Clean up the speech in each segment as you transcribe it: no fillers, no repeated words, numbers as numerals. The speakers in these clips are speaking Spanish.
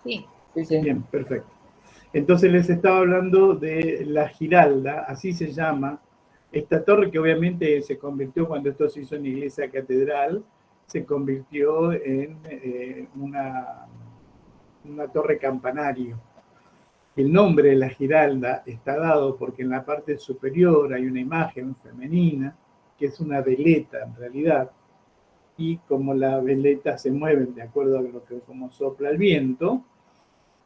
Sí. Sí, sí. Bien, perfecto. Entonces les estaba hablando de la Giralda, así se llama. Esta torre que obviamente se convirtió, cuando esto se hizo en iglesia catedral, se convirtió en una torre campanario. El nombre de la Giralda está dado porque en la parte superior hay una imagen femenina, que es una veleta en realidad, y como la veleta se mueve de acuerdo a lo que como sopla el viento,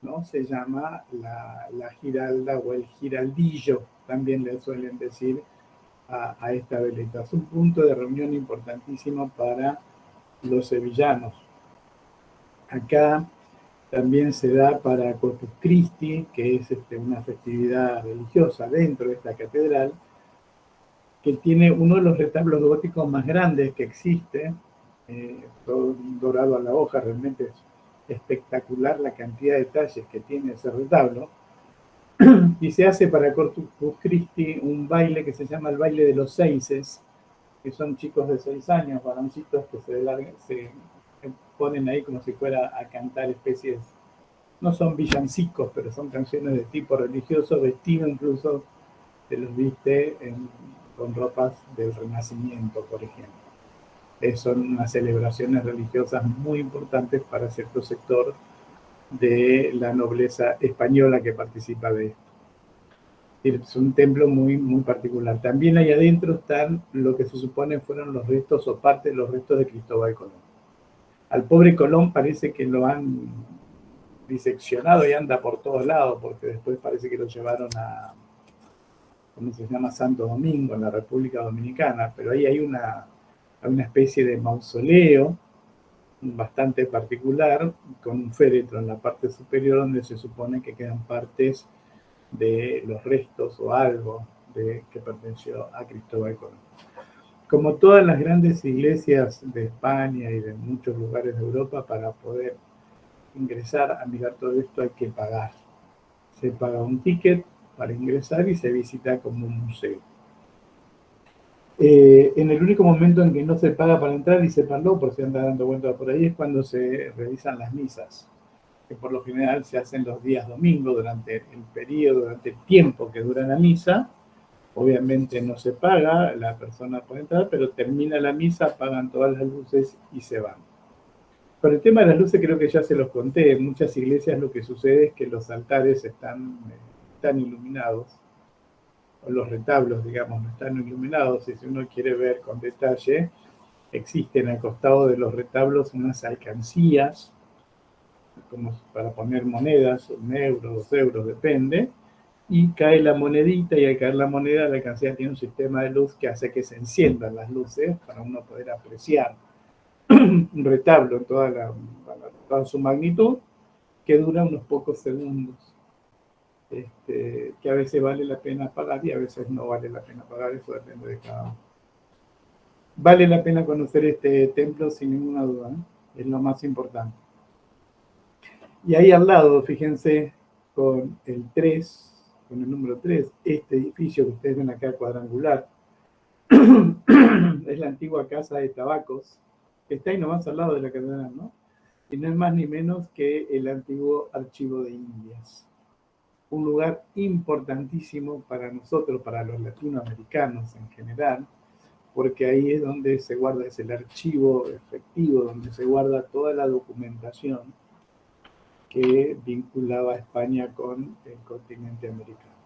¿no? Se llama la Giralda o el giraldillo, también le suelen decir a esta veleta. Es un punto de reunión importantísimo para los sevillanos. Acá también se da para Corpus Christi, que es una festividad religiosa dentro de esta catedral, que tiene uno de los retablos góticos más grandes que existe, todo dorado a la hoja, realmente es espectacular la cantidad de detalles que tiene ese retablo. Y se hace para Corpus Christi un baile que se llama el baile de los seises, que son chicos de 6 años, varoncitos que se ponen ahí como si fuera a cantar especies, no son villancicos, pero son canciones de tipo religioso, vestido incluso, te los viste con ropas del Renacimiento, por ejemplo. Son unas celebraciones religiosas muy importantes para cierto sector de la nobleza española que participa de esto. Es un templo muy, muy particular. También ahí adentro están lo que se supone fueron los restos o parte de los restos de Cristóbal Colón. Al pobre Colón parece que lo han diseccionado y anda por todos lados, porque después parece que lo llevaron a, ¿cómo se llama? Santo Domingo, en la República Dominicana, pero ahí hay una especie de mausoleo bastante particular, con un féretro en la parte superior donde se supone que quedan partes de los restos o algo que perteneció a Cristóbal Colón. Como todas las grandes iglesias de España y de muchos lugares de Europa, para poder ingresar a mirar todo esto hay que pagar. Se paga un ticket para ingresar y se visita como un museo. En el único momento en que no se paga para entrar, y sépanlo por si anda dando vueltas por ahí, es cuando se realizan las misas, que por lo general se hacen los días domingos, durante el periodo, durante el tiempo que dura la misa. Obviamente no se paga, la persona puede entrar, pero termina la misa, apagan todas las luces y se van. Con el tema de las luces creo que ya se los conté. En muchas iglesias lo que sucede es que los altares están iluminados, o los retablos, digamos, no están iluminados, y si uno quiere ver con detalle, existen al costado de los retablos unas alcancías, como para poner monedas, 1 euro, 2 euros, depende, y cae la monedita, y al caer la moneda, la alcancía tiene un sistema de luz que hace que se enciendan las luces para uno poder apreciar un retablo en toda su magnitud, que dura unos pocos segundos, que a veces vale la pena pagar y a veces no vale la pena pagar, eso depende de cada uno. Vale la pena conocer este templo sin ninguna duda, es lo más importante. Y ahí al lado, fíjense, con el 3, con el número 3, este edificio que ustedes ven acá cuadrangular, es la antigua casa de tabacos, que está ahí nomás al lado de la catedral, ¿no? Y no es más ni menos que el antiguo Archivo de Indias. Un lugar importantísimo para nosotros, para los latinoamericanos en general, porque ahí es donde se guarda, es el archivo efectivo, donde se guarda toda la documentación que vinculaba a España con el continente americano.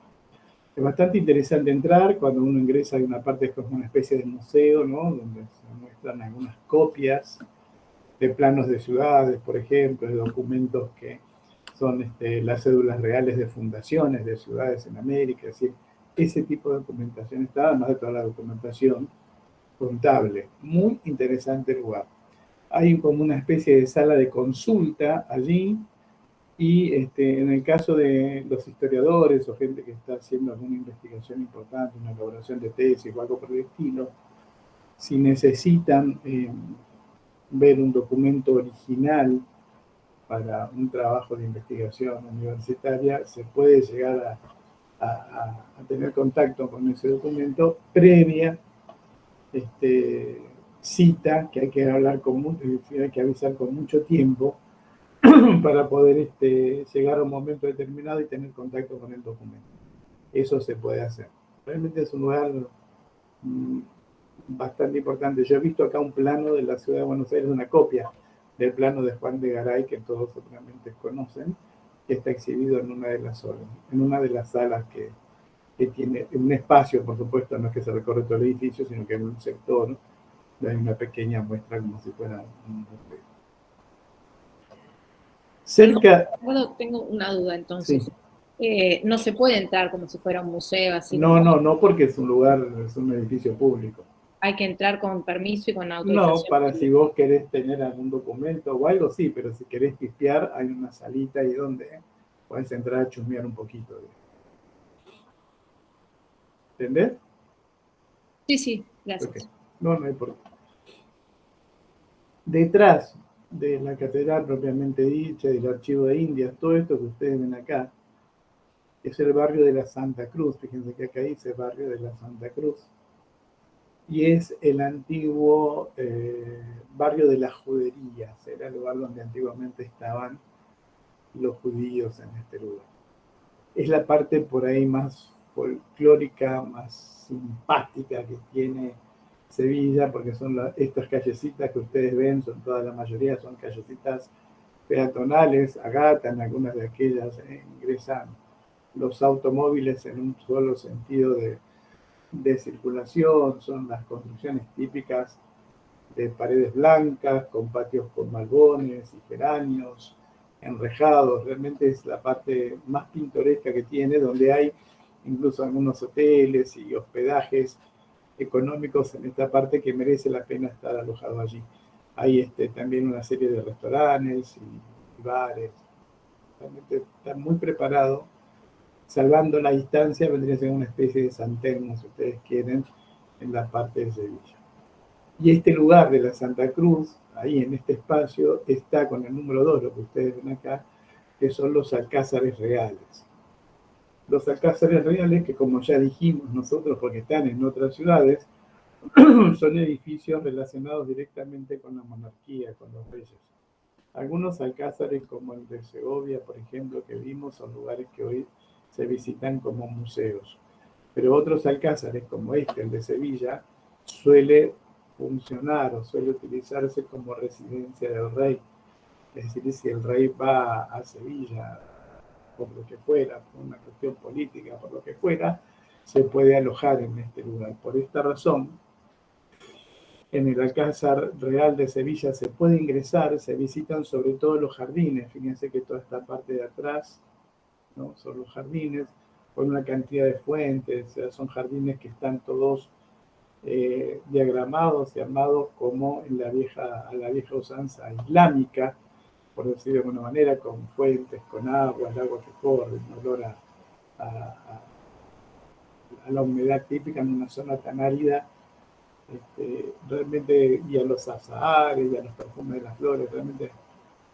Es bastante interesante entrar. Cuando uno ingresa hay una parte que es como una especie de museo, ¿no? Donde se muestran algunas copias de planos de ciudades, por ejemplo, de documentos que son las cédulas reales de fundaciones de ciudades en América. Es decir, ese tipo de documentación está, además de toda la documentación contable. Muy interesante lugar. Hay como una especie de sala de consulta allí, y en el caso de los historiadores o gente que está haciendo alguna investigación importante, una elaboración de tesis o algo por el estilo, si necesitan ver un documento original para un trabajo de investigación universitaria, se puede llegar a tener contacto con ese documento previa cita, que hay que hablar hay que avisar con mucho tiempo, para poder llegar a un momento determinado y tener contacto con el documento. Eso se puede hacer. Realmente es un lugar bastante importante. Yo he visto acá un plano de la ciudad de Buenos Aires, una copia del plano de Juan de Garay, que todos seguramente conocen, que está exhibido en una de las salas que tiene un espacio, por supuesto, no es que se recorre todo el edificio, sino que en un sector hay una pequeña muestra como si fuera un museo. Cerca... Tengo una duda entonces. Sí. No se puede entrar como si fuera un museo, así No, como... no, porque es un lugar, es un edificio público. Hay que entrar con permiso y con No, autorización. para si vos querés tener algún documento o algo, sí, pero si querés pispear, hay una salita ahí donde podés entrar a chusmear un poquito. ¿Entendés? Sí, sí, gracias. Okay. No, no hay por qué. Detrás de la catedral propiamente dicha, del archivo de Indias, todo esto que ustedes ven acá, es el barrio de la Santa Cruz. Fíjense que acá dice barrio de la Santa Cruz. Y es el antiguo barrio de las juderías, era el lugar donde antiguamente estaban los judíos en este lugar. Es la parte por ahí más folclórica, más simpática que tiene Sevilla, porque son estas callecitas que ustedes ven, son toda la mayoría son callecitas peatonales, agatan, algunas de aquellas ingresan los automóviles en un solo sentido de circulación, son las construcciones típicas de paredes blancas, con patios con malbones y geranios, enrejados. Realmente es la parte más pintoresca que tiene, donde hay incluso algunos hoteles y hospedajes económicos en esta parte que merece la pena estar alojado allí. Hay también una serie de restaurantes y bares. Realmente está muy preparado. Salvando la distancia, vendría a ser una especie de San Telmo, si ustedes quieren, en la parte de Sevilla. Y este lugar de la Santa Cruz, ahí en este espacio, está con el número 2, lo que ustedes ven acá, que son los alcázares reales. Los alcázares reales, que como ya dijimos nosotros, porque están en otras ciudades, son edificios relacionados directamente con la monarquía, con los reyes. Algunos alcázares, como el de Segovia, por ejemplo, que vimos, son lugares que hoy se visitan como museos. Pero otros alcázares, como el de Sevilla, suele funcionar o suele utilizarse como residencia del rey. Es decir, si el rey va a Sevilla, por lo que fuera, por una cuestión política, por lo que fuera, se puede alojar en este lugar. Por esta razón, en el Alcázar Real de Sevilla se puede ingresar, se visitan sobre todo los jardines. Fíjense que toda esta parte de atrás, ¿no?, son los jardines, con una cantidad de fuentes, o sea, son jardines que están todos diagramados y armados como en a la vieja usanza islámica, por decirlo de alguna manera, con fuentes, con agua, el agua que corre, un olor a la humedad típica en una zona tan árida, realmente, y a los azahares y a los perfumes de las flores, realmente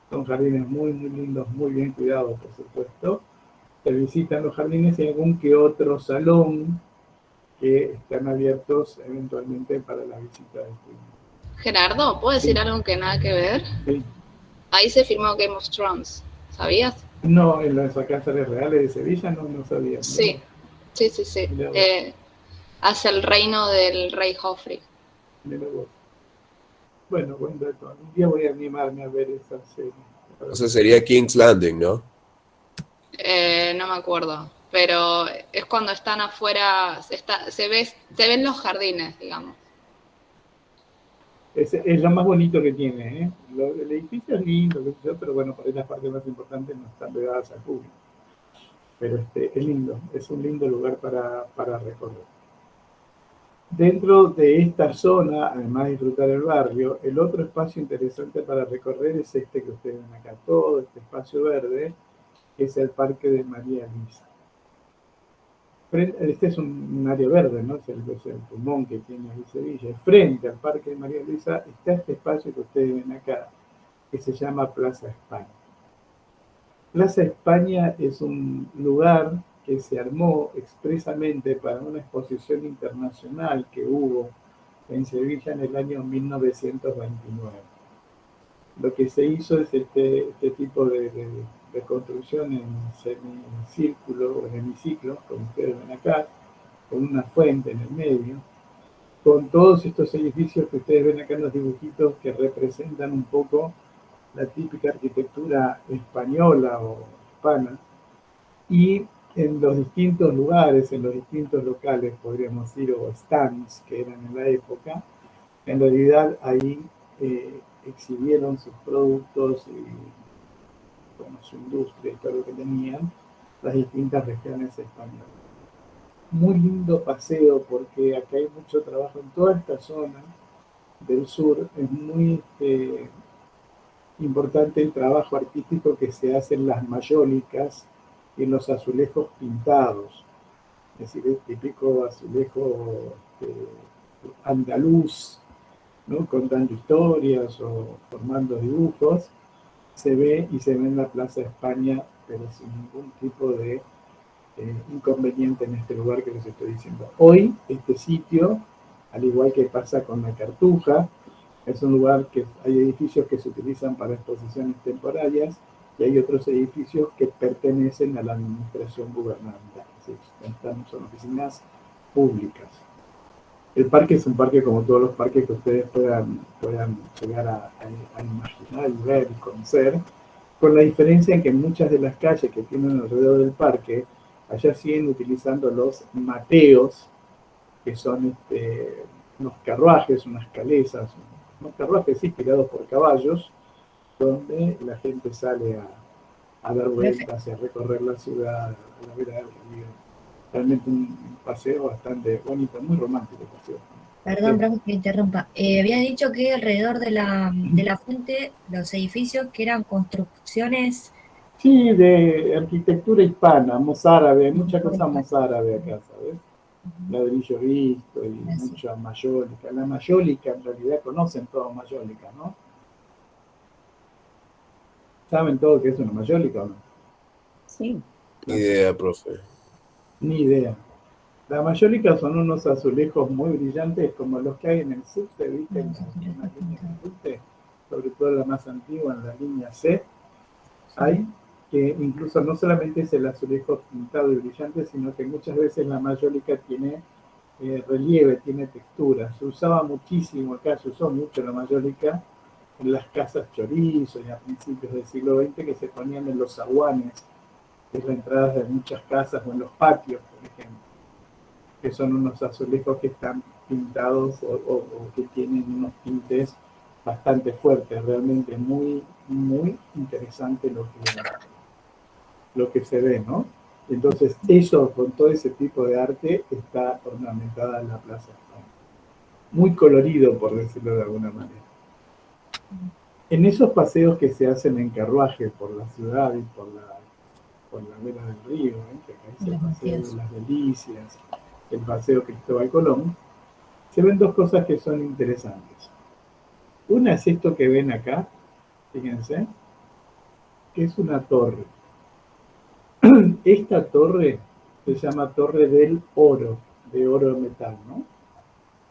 son jardines muy, muy lindos, muy bien cuidados, por supuesto. Se visitan los jardines y algún que otro salón que están abiertos eventualmente para la visita de estudiantes. Gerardo, ¿puedo decir algo que nada que ver? Sí. Ahí se filmó Game of Thrones, ¿sabías? No, en los alcázares reales de Sevilla no sabía. Sí, sí, sí, sí. Hacia el reino del rey Joffrey. Bueno, buen dato. Un día voy a animarme a ver esa serie. O sea, sería King's Landing, ¿no? No me acuerdo, pero es cuando están afuera, se ven los jardines, digamos. Es lo más bonito que tiene, ¿eh? El edificio es lindo, pero bueno, por ahí las partes más importantes no están pegadas al público. Pero es lindo, es un lindo lugar para recorrer. Dentro de esta zona, además de disfrutar el barrio, el otro espacio interesante para recorrer es este que ustedes ven acá, todo este espacio verde, que es el Parque de María Luisa. Este es un área verde, ¿no? Es el pulmón que tiene ahí Sevilla. Frente al Parque de María Luisa está este espacio que ustedes ven acá, que se llama Plaza España. Plaza España es un lugar que se armó expresamente para una exposición internacional que hubo en Sevilla en el año 1929. lo que se hizo es este tipo de construcción en semicírculo o en hemiciclo, como ustedes ven acá, con una fuente en el medio, con todos estos edificios que ustedes ven acá en los dibujitos que representan un poco la típica arquitectura española o hispana, y en los distintos lugares, en los distintos locales, podríamos decir, o stands que eran en la época, en realidad ahí exhibieron sus productos y bueno, su industria y todo lo que tenían las distintas regiones españolas. Muy lindo paseo porque acá hay mucho trabajo en toda esta zona del sur. Es muy importante el trabajo artístico que se hace en las mayólicas y en los azulejos pintados. Es decir, el típico azulejo andaluz, ¿no? Contando historias o formando dibujos, se ve y se ve en la Plaza España, pero sin ningún tipo de inconveniente en este lugar que les estoy diciendo. Hoy, este sitio, al igual que pasa con la Cartuja, es un lugar que hay edificios que se utilizan para exposiciones temporarias y hay otros edificios que pertenecen a la administración gubernamental, son oficinas públicas. El parque es un parque como todos los parques que ustedes puedan llegar a imaginar y ver y conocer, con la diferencia en que muchas de las calles que tienen alrededor del parque, allá siguen utilizando los mateos, que son unos carruajes, unas calesas, unos carruajes sí, tirados por caballos, donde la gente sale a dar vueltas y a recorrer la ciudad a la vera del río. Realmente un paseo bastante bonito, muy romántico el paseo. Perdón, profe, que interrumpa. Había dicho que alrededor de la fuente, los edificios que eran construcciones. Sí, de arquitectura hispana, mozárabe, hay mucha cosa mozárabe acá, ¿sabes? Ladrillo visto y mucha mayólica. La mayólica, en realidad, conocen todo mayólica, ¿no? ¿Saben todo qué es una mayólica o no? Sí. Ni idea, profe. Ni idea. La mayólica son unos azulejos muy brillantes como los que hay en el subte, ¿viste? En la línea del subte, sobre todo la más antigua, en la línea C, hay que incluso no solamente es el azulejo pintado y brillante, sino que muchas veces la mayólica tiene relieve, tiene textura. Se usaba muchísimo acá, se usó mucho la mayólica en las casas chorizo y a principios del siglo XX que se ponían en los zaguanes, que es la entrada de muchas casas o en los patios, por ejemplo, que son unos azulejos que están pintados o que tienen unos tintes bastante fuertes, realmente muy, muy interesante lo que se ve, ¿no? Entonces, eso, con todo ese tipo de arte, está ornamentada en la Plaza España. Muy colorido, por decirlo de alguna manera. En esos paseos que se hacen en carruaje por la ciudad y por la vera del río, que acá dice el paseo de las Delicias, el paseo Cristóbal Colón, se ven dos cosas que son interesantes. Una es esto que ven acá, fíjense, que es una torre. Esta torre se llama Torre del Oro, de oro de metal, ¿no?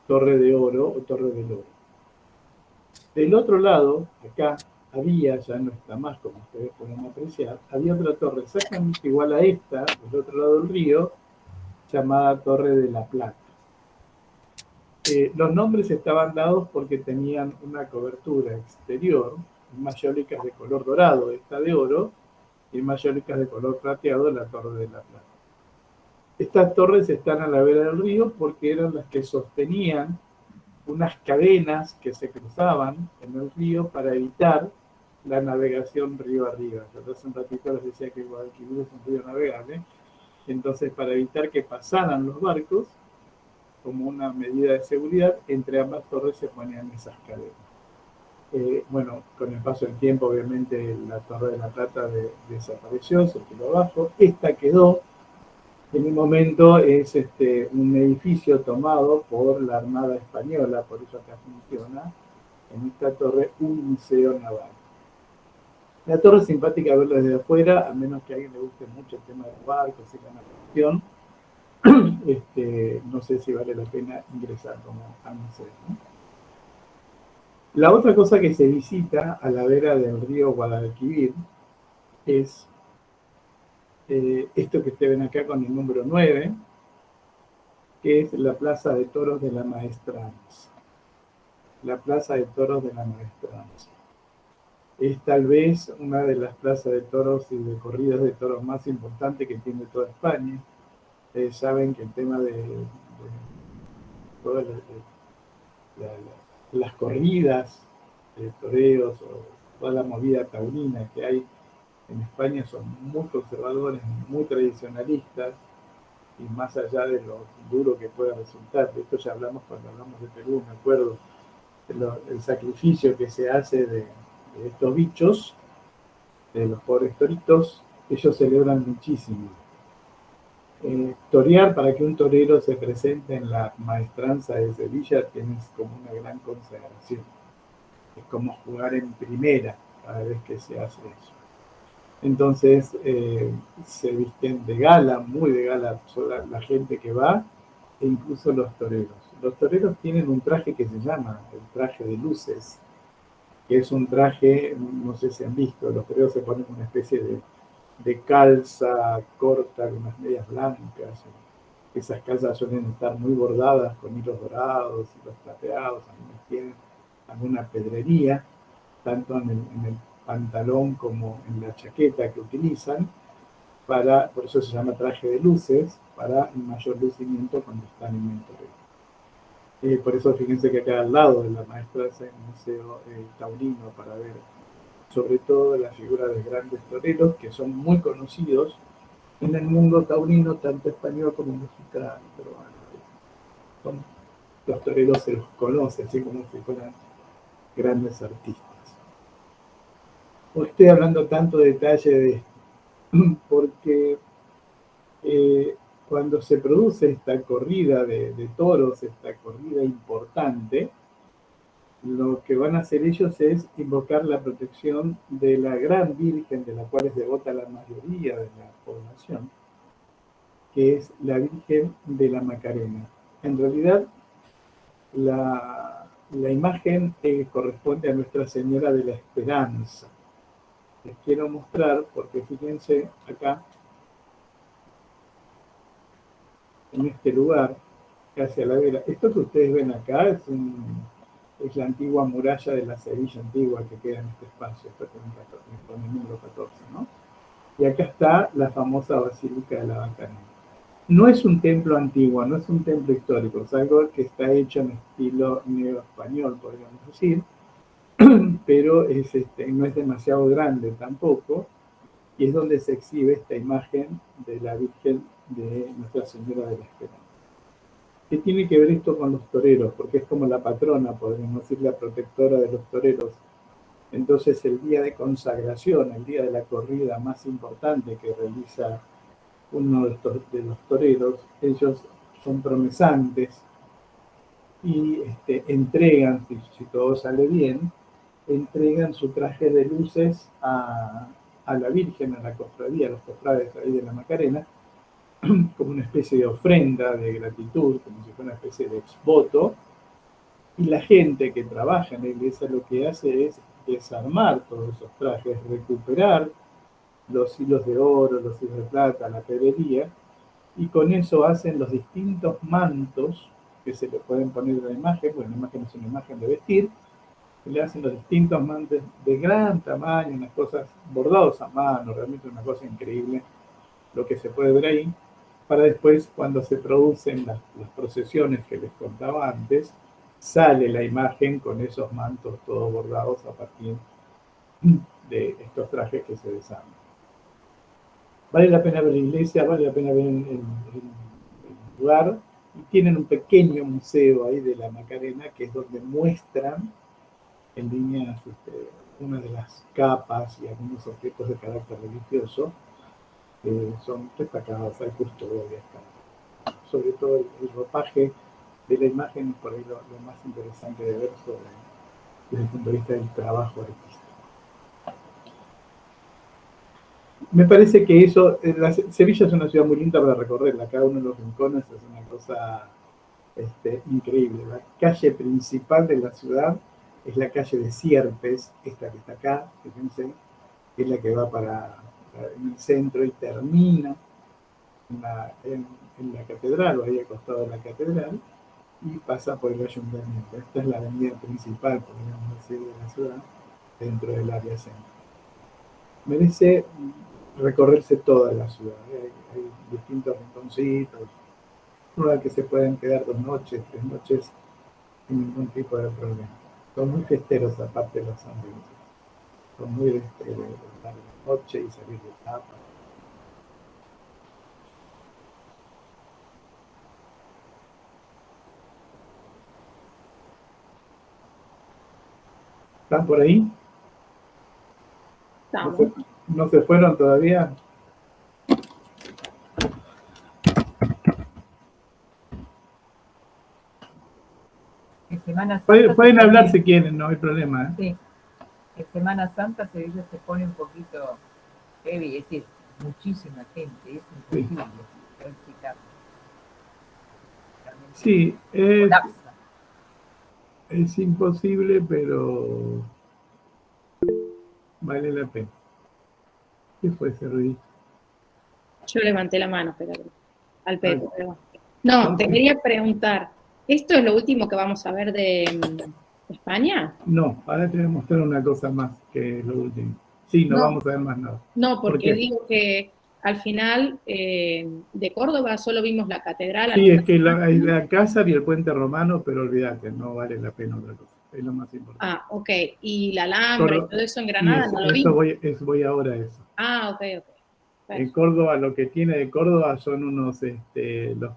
Torre de oro o Torre del Oro. Del otro lado, acá, había, ya no está más como ustedes pueden apreciar, había otra torre exactamente igual a esta, del otro lado del río, llamada Torre de la Plata. Los nombres estaban dados porque tenían una cobertura exterior, mayólicas de color dorado, esta de oro, y mayólicas de color plateado, la Torre de la Plata. Estas torres están a la vera del río porque eran las que sostenían unas cadenas que se cruzaban en el río para evitar la navegación río arriba. Yo hace un ratito les decía que Guadalquivir es un río navegable, entonces para evitar que pasaran los barcos, como una medida de seguridad, entre ambas torres se ponían esas cadenas. Bueno, con el paso del tiempo, obviamente, la Torre de la Plata desapareció, se quedó abajo. Esta quedó. En un momento es un edificio tomado por la Armada Española, por eso acá funciona, en esta torre, un museo naval. La torre es simpática verla desde afuera, a menos que a alguien le guste mucho el tema de los barcos y la navegación. No sé si vale la pena ingresar como al museo, ¿no? La otra cosa que se visita a la vera del río Guadalquivir es esto que ustedes ven acá con el número 9, que es la Plaza de Toros de la Maestranza. La Plaza de Toros de la Maestranza. Es tal vez una de las plazas de toros y de corridas de toros más importantes que tiene toda España. Saben que el tema de todas las corridas de toreros o toda la movida taurina que hay en España son muy conservadores, muy tradicionalistas, y más allá de lo duro que pueda resultar, de esto ya hablamos cuando hablamos de Perú, me acuerdo, el sacrificio que se hace de estos bichos, de los pobres toritos, ellos celebran muchísimo. Torear, para que un torero se presente en la maestranza de Sevilla, tienes como una gran consagración. Es como jugar en primera cada vez que se hace eso. Entonces se visten de gala, muy de gala, la gente que va, e incluso los toreros. Los toreros tienen un traje que se llama el traje de luces, que es un traje, no sé si han visto, los toreros se ponen una especie de calza corta con unas medias blancas. Esas calzas suelen estar muy bordadas con hilos dorados, hilos plateados, algunos tienen alguna pedrería, tanto en el pantalón como en la chaqueta que utilizan, por eso se llama traje de luces, para un mayor lucimiento cuando están en el toreo. Por eso fíjense que acá al lado de la maestranza hay un museo taurino para ver sobre todo la figura de grandes toreros que son muy conocidos en el mundo taurino, tanto español como mexicano, pero bueno, los toreros se los conoce, así como si fueran grandes artistas. Os estoy hablando tanto detalle de esto, porque cuando se produce esta corrida de toros, esta corrida importante, lo que van a hacer ellos es invocar la protección de la gran Virgen, de la cual es devota la mayoría de la población, que es la Virgen de la Macarena. En realidad, la imagen corresponde a Nuestra Señora de la Esperanza. Les quiero mostrar, porque fíjense acá, en este lugar, hacia la vera. Esto que ustedes ven acá es la antigua muralla de la Sevilla antigua que queda en este espacio, con el número 14, ¿no? Y acá está la famosa Basílica de la Macarena. No es un templo antiguo, no es un templo histórico, es algo que está hecho en estilo neoespañol, podríamos decir, pero no es demasiado grande tampoco, y es donde se exhibe esta imagen de la Virgen de Nuestra Señora de la Esperanza. ¿Qué tiene que ver esto con los toreros? Porque es como la patrona, podríamos decir, la protectora de los toreros. Entonces el día de consagración, el día de la corrida más importante que realiza uno de los toreros, ellos son promesantes y entregan, si todo sale bien, entregan su traje de luces a la Virgen, a la cofradía, a los cofrades ahí de la Macarena, como una especie de ofrenda de gratitud, como si fuera una especie de exvoto, y la gente que trabaja en la iglesia lo que hace es desarmar todos esos trajes, recuperar los hilos de oro, los hilos de plata, la pedrería, y con eso hacen los distintos mantos que se le pueden poner en la imagen, porque la imagen es una imagen de vestir, le hacen los distintos mantos de gran tamaño, unas cosas bordados a mano, realmente una cosa increíble lo que se puede ver ahí, para después, cuando se producen las procesiones que les contaba antes, sale la imagen con esos mantos todos bordados a partir de estos trajes que se desarman. Vale la pena ver la iglesia, vale la pena ver el lugar, y tienen un pequeño museo ahí de la Macarena, que es donde muestran en líneas una de las capas y algunos objetos de carácter religioso son destacados, hay custodias, sobre todo el ropaje de la imagen, por ahí lo más interesante de ver desde el punto de vista del trabajo artístico. Me parece que eso, Sevilla es una ciudad muy linda para recorrerla, cada uno de los rincones es una cosa increíble. La calle principal de la ciudad es la calle de Sierpes, esta que está acá, fíjense, que es la que va en el centro y termina en la catedral, o ahí al costado de la catedral, y pasa por el ayuntamiento. Esta es la avenida principal, podríamos decir, de la ciudad, dentro del área central. Merece recorrerse toda la ciudad. Hay distintos rinconcitos, lugar que se pueden quedar 2 noches, 3 noches, sin ningún tipo de problema. Son muy festeros, aparte de los ambientes. Son muy de estar de noche y salir de etapa. ¿Están por ahí? Estamos. ¿No se fueron todavía? En Semana Santa Pueden hablar si quieren, no hay problema. Sí. En Semana Santa Sevilla se pone un poquito heavy, es decir, muchísima gente, es imposible transitar. Sí, Colapsa. es imposible, pero vale la pena. ¿Qué fue ese ruido? Yo levanté la mano, pero al Pepe. Pero... No, te quería preguntar, ¿esto es lo último que vamos a ver de España? No, ahora te voy a mostrar una cosa más, que es lo último. Sí, no vamos a ver más nada. No, ¿Por porque qué? digo que al final de Córdoba solo vimos la catedral. Sí, es que el Alcázar y el puente romano, pero olvídate, no vale la pena otra cosa. Es lo más importante. Ah, ok. Y la Alhambra y todo eso en Y Granada no lo vimos. voy ahora a eso. Ah, ok. En Córdoba, lo que tiene de Córdoba son los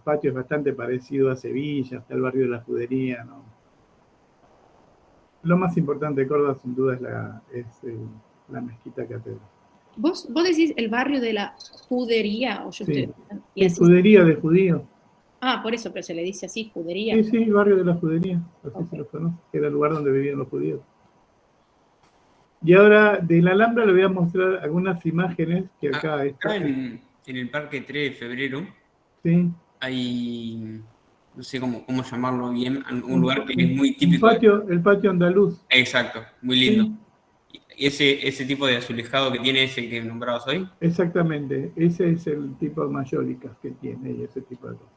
patios bastante parecidos a Sevilla, hasta el barrio de la Judería, ¿no? Lo más importante de Córdoba, sin duda, es la mezquita catedral. ¿Vos decís el barrio de la Judería? ¿O yo Sí, y así Judería de judíos. Ah, por eso, pero se le dice así, Judería. Sí, el barrio de la Judería, así Okay. se lo conoce, que era el lugar donde vivían los judíos. Y ahora, de la Alhambra le voy a mostrar algunas imágenes que acá... Acá en el Parque 3 de Febrero sí. hay, no sé cómo llamarlo bien, un lugar que es muy típico. El patio andaluz. Exacto, muy lindo. Sí. ¿Y ese tipo de azulejado que tiene ese que nombrabas hoy? Exactamente, ese es el tipo de mayólicas que tiene y ese tipo de cosas.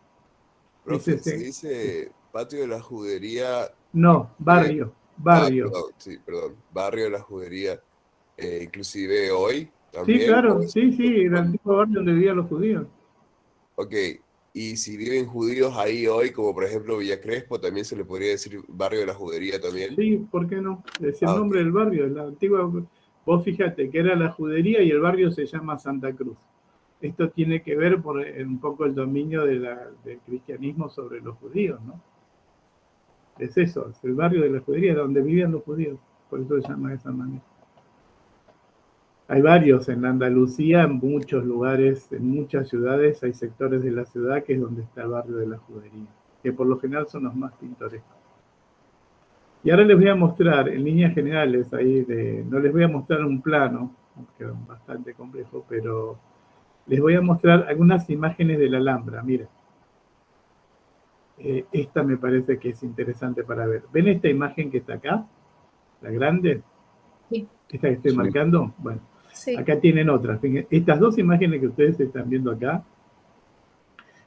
Profe, se dice patio de la judería. No, barrio. Perdón, sí, perdón. Barrio de la judería. Inclusive hoy también. Sí, claro, sí, era el tipo de barrio donde vivían los judíos. Ok, y si viven judíos ahí hoy, como por ejemplo Villa Crespo, también se le podría decir barrio de la judería también. Sí, ¿por qué no? Es el nombre del barrio, la antigua. Vos fíjate que era la judería y el barrio se llama Santa Cruz. Esto tiene que ver por un poco el dominio del cristianismo sobre los judíos, ¿no? Es eso, es el barrio de la judería, donde vivían los judíos, por eso se llama de esa manera. Hay varios en Andalucía, en muchos lugares, en muchas ciudades, hay sectores de la ciudad que es donde está el barrio de la judería, que por lo general son los más pintorescos. Y ahora les voy a mostrar, en líneas generales, no les voy a mostrar un plano, que es bastante complejo, pero les voy a mostrar algunas imágenes de la Alhambra. Miren, esta me parece que es interesante para ver. ¿Ven esta imagen que está acá? ¿La grande? Sí. ¿Esta que estoy marcando? Bueno, sí. Acá tienen otras. Estas dos imágenes que ustedes están viendo acá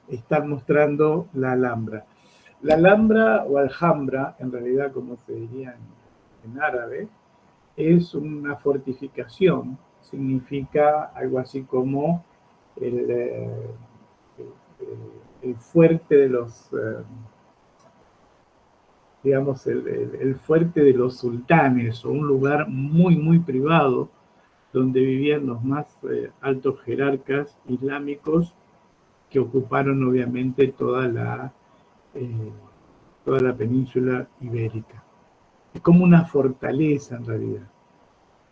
están mostrando la Alhambra. La Alhambra o Alhambra, en realidad como se diría en árabe, es una fortificación. Significa algo así como el fuerte de los, digamos, el fuerte de los sultanes, o un lugar muy, muy privado, donde vivían los más altos jerarcas islámicos que ocuparon obviamente toda la península ibérica. Es como una fortaleza en realidad.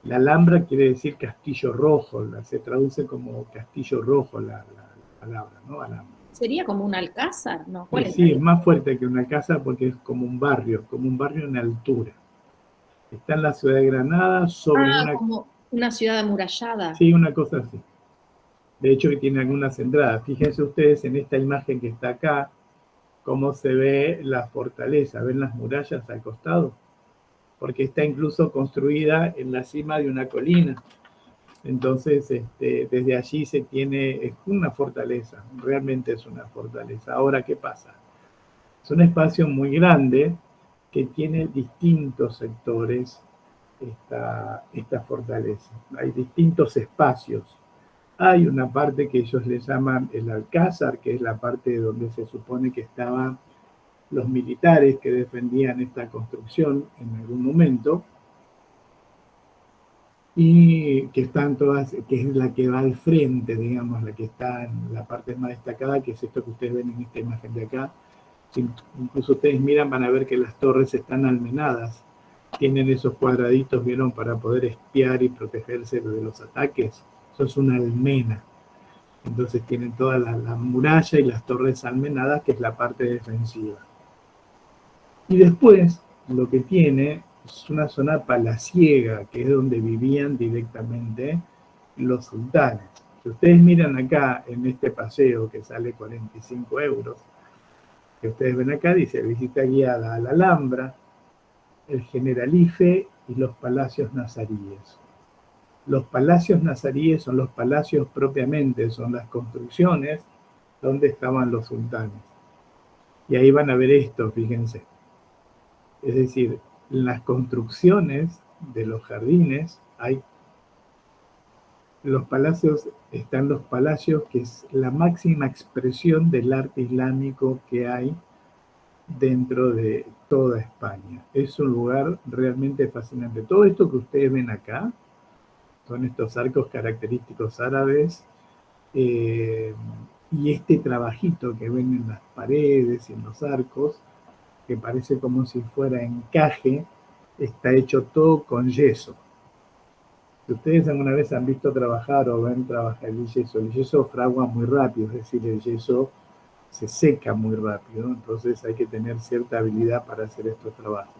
La Alhambra quiere decir castillo rojo, se traduce como castillo rojo la palabra, ¿no? Alhambra. Sería como un alcázar, ¿no? Sí, es más fuerte que una casa porque es como un barrio en altura. Está en la ciudad de Granada sobre como una ciudad amurallada. Sí, una cosa así. De hecho, que tiene algunas entradas. Fíjense ustedes en esta imagen que está acá, cómo se ve la fortaleza. ¿Ven las murallas al costado? porque está incluso construida en la cima de una colina. Entonces, desde allí se tiene, es una fortaleza, realmente es una fortaleza. Ahora, ¿qué pasa? Es un espacio muy grande que tiene distintos sectores, esta fortaleza. Hay distintos espacios. Hay una parte que ellos le llaman el Alcázar, que es la parte donde se supone que estaban los militares que defendían esta construcción en algún momento, y que están todas, que es la que va al frente, digamos, la que está en la parte más destacada, que es esto que ustedes ven en esta imagen de acá. Si incluso ustedes miran, van a ver que las torres están almenadas, tienen esos cuadraditos, vieron, para poder espiar y protegerse de los ataques. Eso es una almena. Entonces tienen toda la muralla y las torres almenadas, que es la parte defensiva. Y después, lo que tiene es una zona palaciega, que es donde vivían directamente los sultanes. Si ustedes miran acá en este paseo que sale 45 euros, que ustedes ven acá, dice visita guiada a la Alhambra, el Generalife y los palacios nazaríes. Los palacios nazaríes son los palacios propiamente, son las construcciones donde estaban los sultanes. Y ahí van a ver esto, fíjense. Es decir, en las construcciones de los jardines hay los palacios, están los palacios, que es la máxima expresión del arte islámico que hay dentro de toda España. Es un lugar realmente fascinante. Todo esto que ustedes ven acá son estos arcos característicos árabes, y este trabajito que ven en las paredes y en los arcos, que parece como si fuera encaje, está hecho todo con yeso. Si ustedes alguna vez han visto trabajar o ven trabajar el yeso fragua muy rápido, es decir, el yeso se seca muy rápido, entonces hay que tener cierta habilidad para hacer estos trabajos.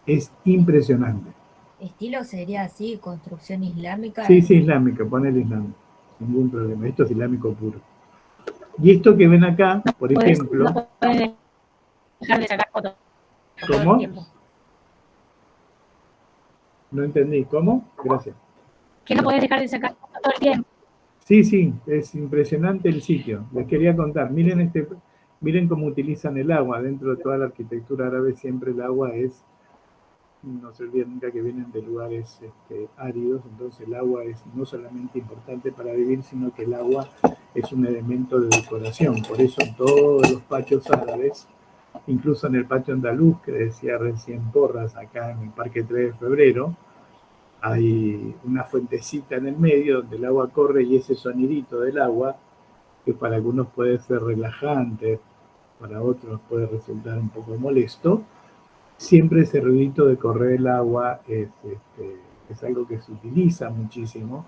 Es impresionante. ¿Estilo sería así, construcción islámica? Sí, islámica, ponele islámico, ningún problema, esto es islámico puro. Y esto que ven acá, por ejemplo... No puedes dejar de sacar fotos. ¿Cómo? No entendí, ¿cómo? Gracias. Que no podés dejar de sacar fotos todo el tiempo. Sí, es impresionante el sitio. Les quería contar, miren cómo utilizan el agua. Dentro de toda la arquitectura árabe siempre el agua es, no se olviden nunca que vienen de lugares áridos, entonces el agua es no solamente importante para vivir, sino que el agua es un elemento de decoración. Por eso en todos los patios árabes, incluso en el patio andaluz, que decía recién Porras, acá en el Parque 3 de Febrero, hay una fuentecita en el medio donde el agua corre, y ese sonidito del agua, que para algunos puede ser relajante, para otros puede resultar un poco molesto, siempre ese ruidito de correr el agua es algo que se utiliza muchísimo.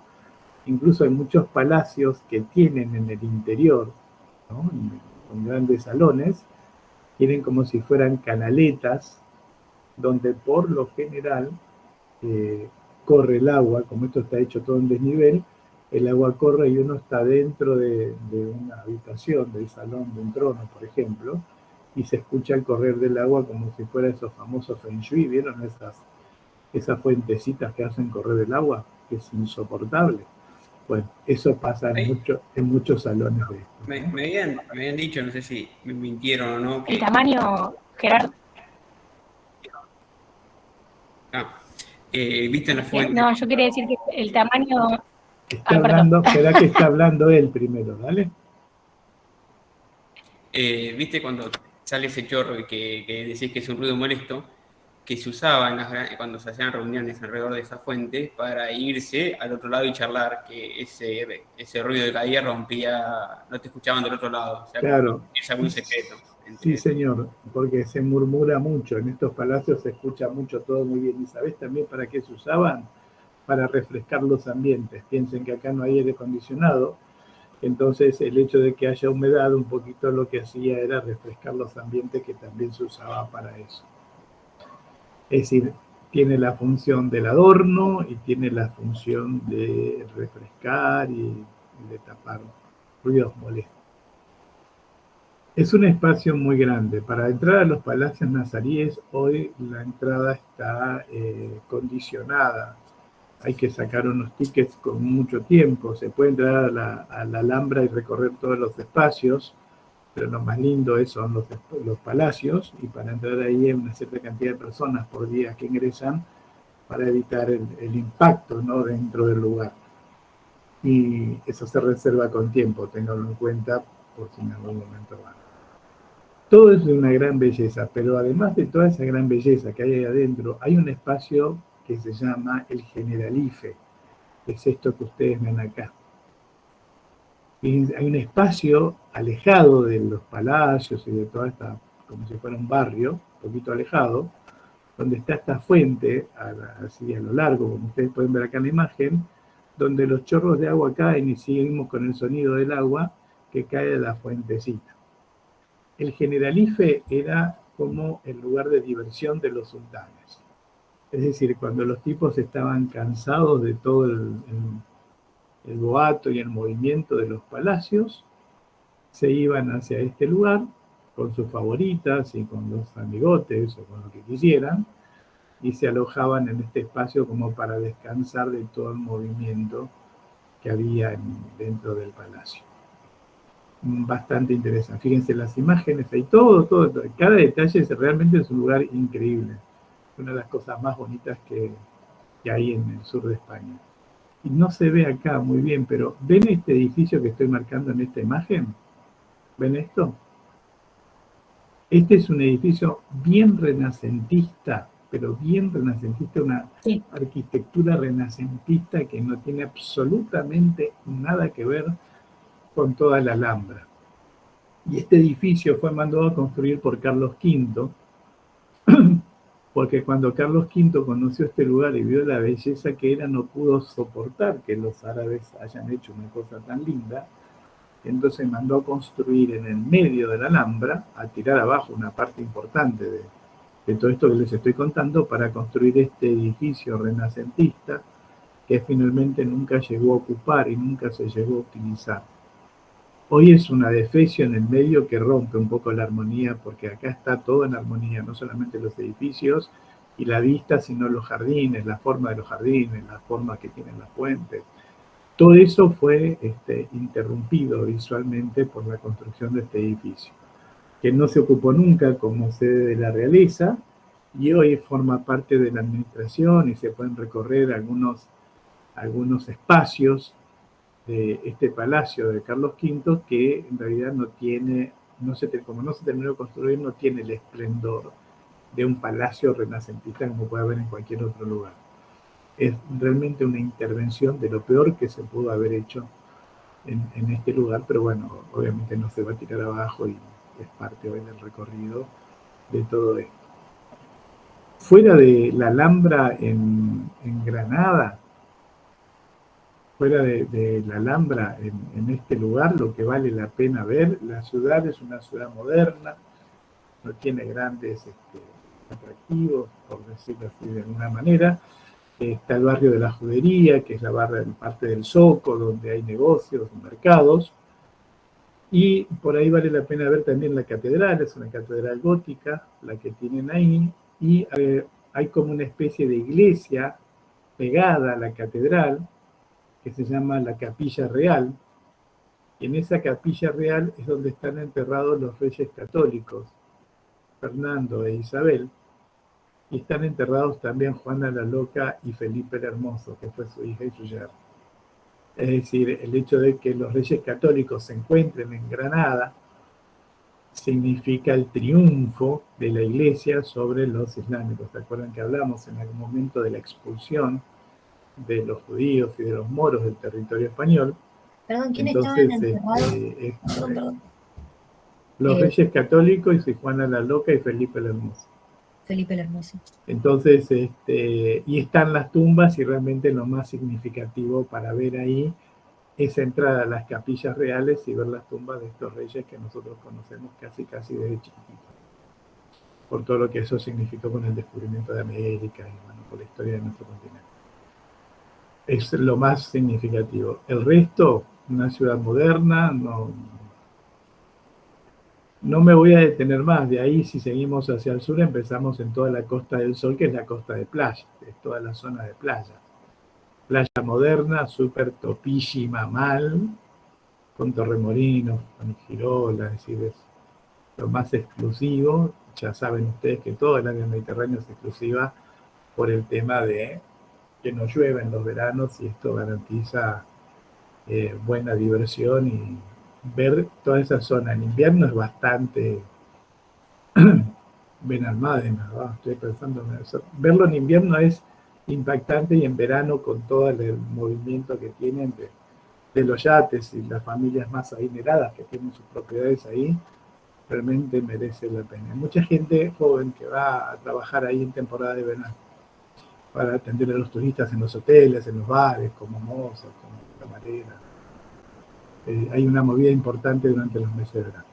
Incluso hay muchos palacios que tienen en el interior, ¿no?, con grandes salones, tienen como si fueran canaletas, donde por lo general corre el agua. Como esto está hecho todo en desnivel, el agua corre y uno está dentro de una habitación, del salón de un trono, por ejemplo, y se escucha el correr del agua como si fuera esos famosos feng shui. ¿Vieron esas fuentecitas que hacen correr el agua? Que es insoportable. Bueno, eso pasa en muchos salones de esto, ¿no? Me habían dicho, no sé si me mintieron o no, que... El tamaño, Gerardo. ¿Viste en la fuente? No, yo quería decir que el tamaño... Será que está hablando él primero, ¿vale? ¿Viste cuando sale ese chorro y que decís que es un ruido molesto? Que se usaba cuando se hacían reuniones alrededor de esa fuente para irse al otro lado y charlar, que ese ruido de caída rompía, no te escuchaban del otro lado. O sea, claro. Es algún secreto. Sí, señor, porque se murmura mucho. En estos palacios se escucha mucho, todo muy bien. ¿Y sabés también para qué se usaban? Para refrescar los ambientes. Piensen que acá no hay aire acondicionado, entonces el hecho de que haya humedad un poquito lo que hacía era refrescar los ambientes, que también se usaba para eso. Es decir, tiene la función del adorno y tiene la función de refrescar y de tapar ruidos molestos. Es un espacio muy grande. Para entrar a los palacios nazaríes, hoy la entrada está condicionada. Hay que sacar unos tickets con mucho tiempo. Se puede entrar a la Alhambra y recorrer todos los espacios, pero lo más lindo son los palacios, y para entrar ahí hay una cierta cantidad de personas por día que ingresan para evitar el impacto, ¿no?, dentro del lugar. Y eso se reserva con tiempo, ténganlo en cuenta por si en algún momento van. Todo es de una gran belleza, pero además de toda esa gran belleza que hay ahí adentro, hay un espacio que se llama el Generalife, que es esto que ustedes ven acá. Y hay un espacio alejado de los palacios y de toda esta, como si fuera un barrio, un poquito alejado, donde está esta fuente, así a lo largo, como ustedes pueden ver acá en la imagen, donde los chorros de agua caen y seguimos con el sonido del agua que cae de la fuentecita. El Generalife era como el lugar de diversión de los sultanes. Es decir, cuando los tipos estaban cansados de todo el boato y el movimiento de los palacios, se iban hacia este lugar con sus favoritas y con los amigotes o con lo que quisieran, y se alojaban en este espacio como para descansar de todo el movimiento que había dentro del palacio. Bastante interesante. Fíjense las imágenes, hay todo, cada detalle realmente es un lugar increíble. Una de las cosas más bonitas que hay en el sur de España. Y no se ve acá muy bien, pero ¿ven este edificio que estoy marcando en esta imagen? ¿Ven esto? Este es un edificio bien renacentista, pero bien renacentista, una arquitectura renacentista que no tiene absolutamente nada que ver con toda la Alhambra. Y este edificio fue mandado a construir por Carlos V, porque cuando Carlos V conoció este lugar y vio la belleza que era, no pudo soportar que los árabes hayan hecho una cosa tan linda. Entonces mandó a construir en el medio de la Alhambra, a tirar abajo una parte importante de todo esto que les estoy contando, para construir este edificio renacentista que finalmente nunca llegó a ocupar y nunca se llegó a utilizar. Hoy es una defecio en el medio que rompe un poco la armonía, porque acá está todo en armonía, no solamente los edificios y la vista, sino los jardines, la forma de los jardines, la forma que tienen las fuentes. Todo eso fue interrumpido visualmente por la construcción de este edificio, que no se ocupó nunca como sede de la realeza, y hoy forma parte de la administración y se pueden recorrer algunos espacios de este palacio de Carlos V, que en realidad como no se terminó de construir, no tiene el esplendor de un palacio renacentista como puede haber en cualquier otro lugar. Es realmente una intervención de lo peor que se pudo haber hecho en este lugar, pero bueno, obviamente no se va a tirar abajo y es parte hoy del recorrido de todo esto. Fuera de la Alhambra en Granada, fuera de la Alhambra en este lugar, lo que vale la pena ver, la ciudad es una ciudad moderna, no tiene grandes atractivos, por decirlo así de alguna manera. Está el barrio de la Judería, que es la parte del Zoco, donde hay negocios, mercados, y por ahí vale la pena ver también la catedral, es una catedral gótica, la que tienen ahí, y hay como una especie de iglesia pegada a la catedral, que se llama la Capilla Real, y en esa Capilla Real es donde están enterrados los reyes católicos, Fernando e Isabel, y están enterrados también Juana la Loca y Felipe el Hermoso, que fue su hija y su yerno. Es decir, el hecho de que los reyes católicos se encuentren en Granada significa el triunfo de la iglesia sobre los islámicos. ¿Se acuerdan que hablamos en algún momento de la expulsión de los judíos y de los moros del territorio español? Perdón, ¿quiénes estaban enterrados? Los reyes católicos y Juana la Loca y Felipe el Hermoso. Felipe el Hermoso. Entonces, y están las tumbas, y realmente lo más significativo para ver ahí es entrar a las capillas reales y ver las tumbas de estos reyes que nosotros conocemos casi desde chiquititos, por todo lo que eso significó con el descubrimiento de América y bueno, por la historia de nuestro continente. Es lo más significativo. El resto, una ciudad moderna, No me voy a detener más, de ahí si seguimos hacia el sur empezamos en toda la Costa del Sol, que es la costa de playa, que es toda la zona de playa. Playa moderna, súper topísima, mal, con Torremolinos, con Girola, es decir, es lo más exclusivo. Ya saben ustedes que todo el área mediterránea es exclusiva por el tema de que no llueve en los veranos y esto garantiza buena diversión y ver toda esa zona en invierno es bastante Benalmádena, ¿no? Estoy pensando en eso. Verlo en invierno es impactante y en verano con todo el movimiento que tienen de los yates y las familias más adineradas que tienen sus propiedades ahí, realmente merece la pena. Hay mucha gente joven que va a trabajar ahí en temporada de verano para atender a los turistas en los hoteles, en los bares, como moza, como camarera. Hay una movida importante durante los meses de verano.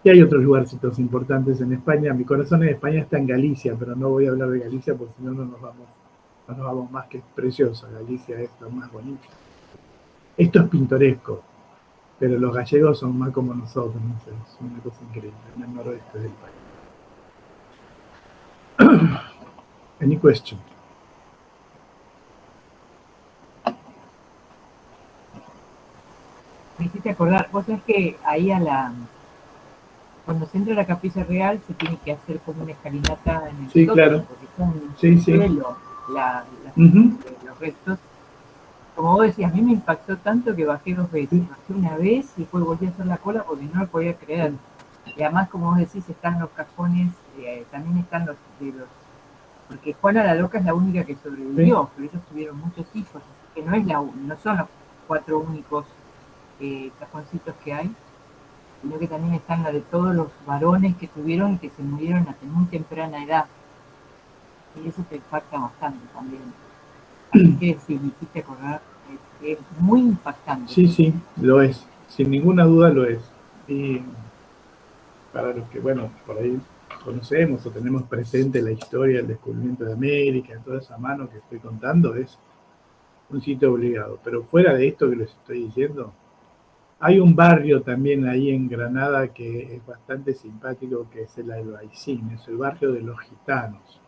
Y hay otros lugarcitos importantes en España. Mi corazón en España está en Galicia, pero no voy a hablar de Galicia porque si no, no nos vamos más, que es preciosa. Galicia es lo más bonito. Esto es pintoresco, pero los gallegos son más como nosotros, no sé, es una cosa increíble, en el noroeste del país. Any question? Me hiciste acordar, vos sabés que ahí cuando se entra a la Capilla Real se tiene que hacer como una escalinata en el Sí, sótano, claro. porque son Sí. suelo, los restos. Como vos decías, a mí me impactó tanto que bajé 2 veces. Bajé una vez y después volví a hacer la cola porque no lo podía creer. Y además, como vos decís, están los cajones, también están los... Porque Juana la Loca es la única que sobrevivió, pero ellos tuvieron muchos hijos, así que no son los 4 únicos cajoncitos que hay, sino que también están la de todos los varones que tuvieron y que se murieron a muy temprana edad. Y eso te impacta bastante también. Así que si me hiciste acordar, es muy impactante. Sí, lo es. Sin ninguna duda lo es. Y para los que, bueno, por ahí conocemos o tenemos presente la historia del descubrimiento de América, en toda esa mano que estoy contando, es un sitio obligado. Pero fuera de esto que les estoy diciendo, hay un barrio también ahí en Granada que es bastante simpático, que es el Albaicín, es el barrio de los gitanos,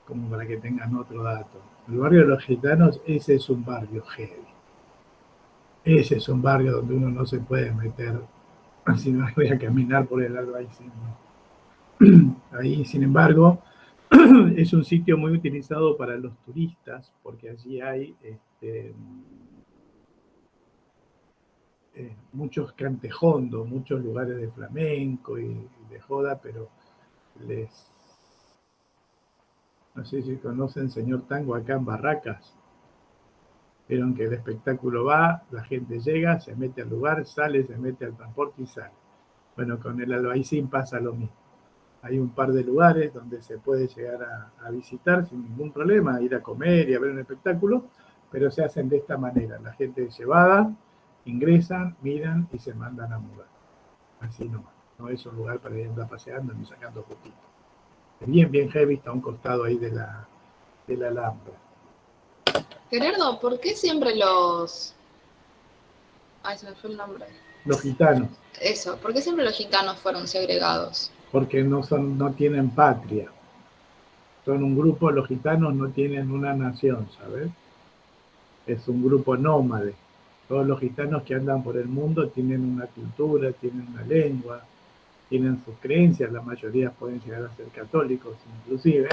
como para que tengan otro dato. El barrio de los gitanos, ese es un barrio heavy. Ese es un barrio donde uno no se puede meter, si no voy a caminar por el Albaicín. Ahí, sin embargo, es un sitio muy utilizado para los turistas, porque allí hay muchos cantejondos, muchos lugares de flamenco y de joda, pero no sé si conocen Señor Tango acá en Barracas. Vieron que el espectáculo va, la gente llega, se mete al lugar, sale, se mete al transporte y sale. Bueno, con el Albaicín pasa lo mismo. Hay un par de lugares donde se puede llegar a visitar sin ningún problema, ir a comer y a ver un espectáculo, pero se hacen de esta manera. La gente es llevada, ingresan, miran y se mandan a mudar. Así nomás. No es un lugar para ir a andar paseando ni sacando fotitos. Bien heavy, está a un costado ahí de la Alhambra. Gerardo, ¿por qué siempre los... Ay, se me fue el nombre. Los gitanos. Eso, ¿por qué siempre los gitanos fueron segregados? Porque no tienen patria. Son un grupo, los gitanos no tienen una nación, ¿sabes? Es un grupo nómade. Todos los gitanos que andan por el mundo tienen una cultura, tienen una lengua, tienen sus creencias, la mayoría pueden llegar a ser católicos inclusive,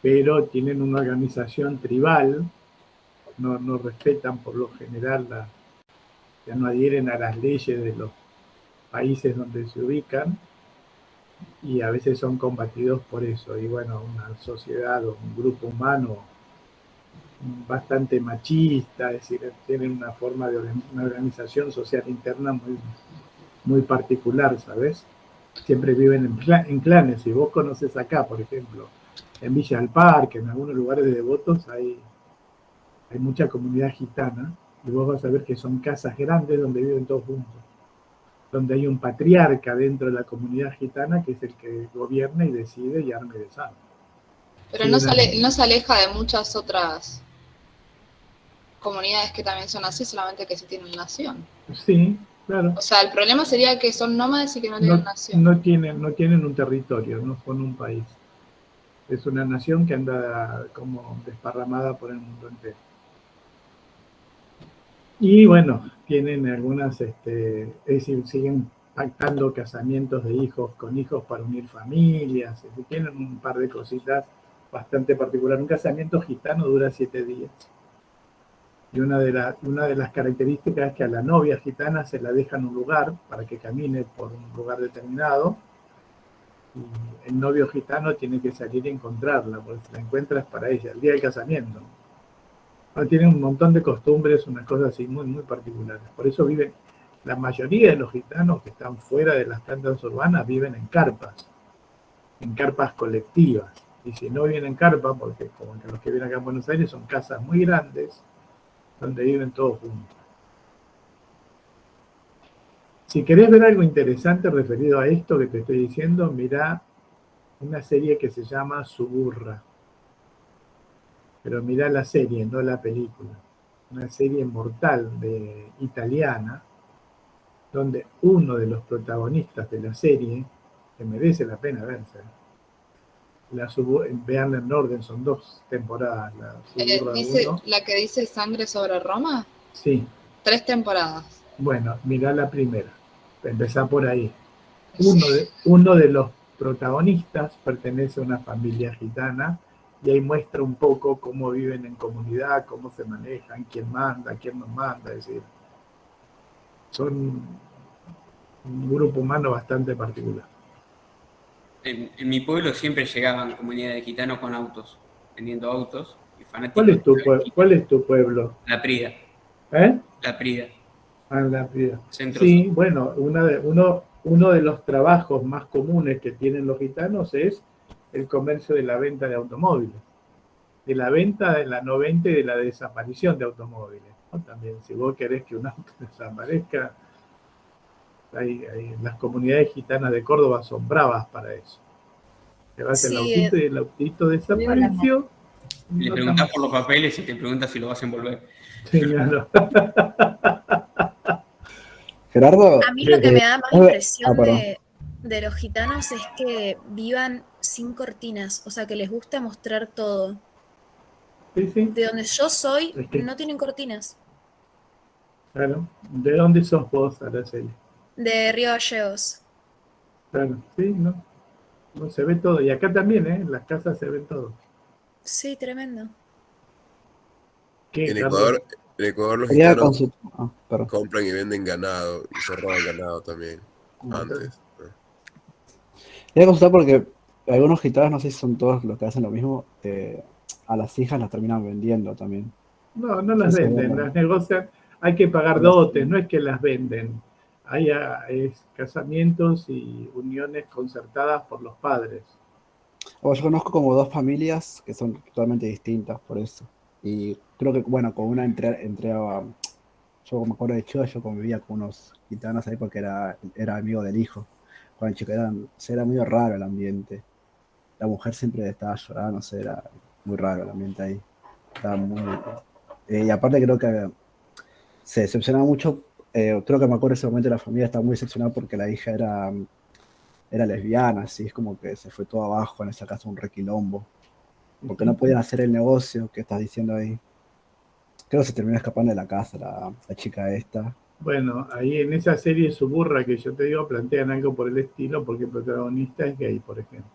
pero tienen una organización tribal, no respetan por lo general, ya no adhieren a las leyes de los países donde se ubican, y a veces son combatidos por eso. Y bueno, una sociedad o un grupo humano bastante machista, es decir, tienen una forma de una organización social interna muy particular, ¿sabes? Siempre viven en clanes. Si vos conoces acá, por ejemplo, en Villa del Parque, en algunos lugares de Devotos hay mucha comunidad gitana, y vos vas a ver que son casas grandes donde viven todos juntos, donde hay un patriarca dentro de la comunidad gitana que es el que gobierna y decide y arme de sangre. Pero Sí, no se aleja de muchas otras comunidades que también son así, solamente que sí tienen nación. Sí, Claro. O sea, el problema sería que son nómades y que no tienen nación. No tienen un territorio, no son un país. Es una nación que anda como desparramada por el mundo entero. Y bueno, tienen algunas, es decir, siguen pactando casamientos de hijos con hijos para unir familias, tienen un par de cositas bastante particulares. Un casamiento gitano dura 7 días. Y una de las características es que a la novia gitana se la deja en un lugar para que camine por un lugar determinado. Y el novio gitano tiene que salir a encontrarla, porque si la encuentra es para ella, el día del casamiento. Tienen un montón de costumbres, unas cosas así muy, muy particulares. Por eso viven, la mayoría de los gitanos que están fuera de las plantas urbanas viven en carpas colectivas. Y si no viven en carpas, porque como que los que viven acá en Buenos Aires son casas muy grandes, donde viven todos juntos. Si querés ver algo interesante referido a esto que te estoy diciendo, mirá una serie que se llama Suburra. Pero mirá la serie, no la película. Una serie mortal italiana, donde uno de los protagonistas de la serie, que merece la pena verse, vean en orden, son 2 temporadas. ¿La que dice Sangre sobre Roma? Sí. 3 temporadas. Bueno, mirá la primera. Empezá por ahí. Uno de los protagonistas pertenece a una familia gitana y ahí muestra un poco cómo viven en comunidad, cómo se manejan, quién manda, quién no manda. Es decir, son un grupo humano bastante particular. En mi pueblo siempre llegaban comunidades de gitanos con autos, vendiendo autos y fanáticos. ¿Cuál es tu pueblo? La Prida. ¿Eh? La Prida. La Prida. Centro Sí, Sur. bueno, uno de los trabajos más comunes que tienen los gitanos es el comercio de la venta de automóviles, de la venta de la no venta y de la desaparición de automóviles, ¿no? También, si vos querés que un auto desaparezca, las comunidades gitanas de Córdoba son bravas para eso. Te vas el autito y el autito desapareció. Le preguntás por los papeles y te preguntas si lo vas a envolver. Sí, claro. Gerardo. A mí lo que me da más impresión de los gitanos es que vivan sin cortinas, o sea, que les gusta mostrar todo. Sí, sí. De donde yo soy, no tienen cortinas. Claro. ¿De dónde sos vos, Araceli? De Río Gallegos. Claro, sí, no se ve todo. Y acá también, en las casas se ve todo. Sí, tremendo. En Ecuador los gitanos compran y venden ganado y se roban ganado también, antes. Quería consultar porque algunos gitanos, no sé si son todos los que hacen lo mismo, a las hijas las terminan vendiendo también. No las venden, las negocian. Hay que pagar dotes, no es que las venden. Hay casamientos y uniones concertadas por los padres. Yo conozco como 2 familias que son totalmente distintas por eso. Y creo que, bueno, con una yo me acuerdo de chico, yo convivía con unos gitanos ahí porque era amigo del hijo. Cuando chico era muy raro el ambiente. La mujer siempre estaba llorando, no sé, era muy raro el ambiente ahí. Estaba muy... y aparte creo que se decepcionaba mucho. Creo que me acuerdo ese momento de la familia estaba muy decepcionada porque la hija era lesbiana, así es como que se fue todo abajo en esa casa, un requilombo. Porque no podían hacer el negocio que estás diciendo ahí. Creo que se terminó escapando de la casa la chica esta. Bueno, ahí en esa serie Suburra que yo te digo, plantean algo por el estilo, porque el protagonista es gay, por ejemplo.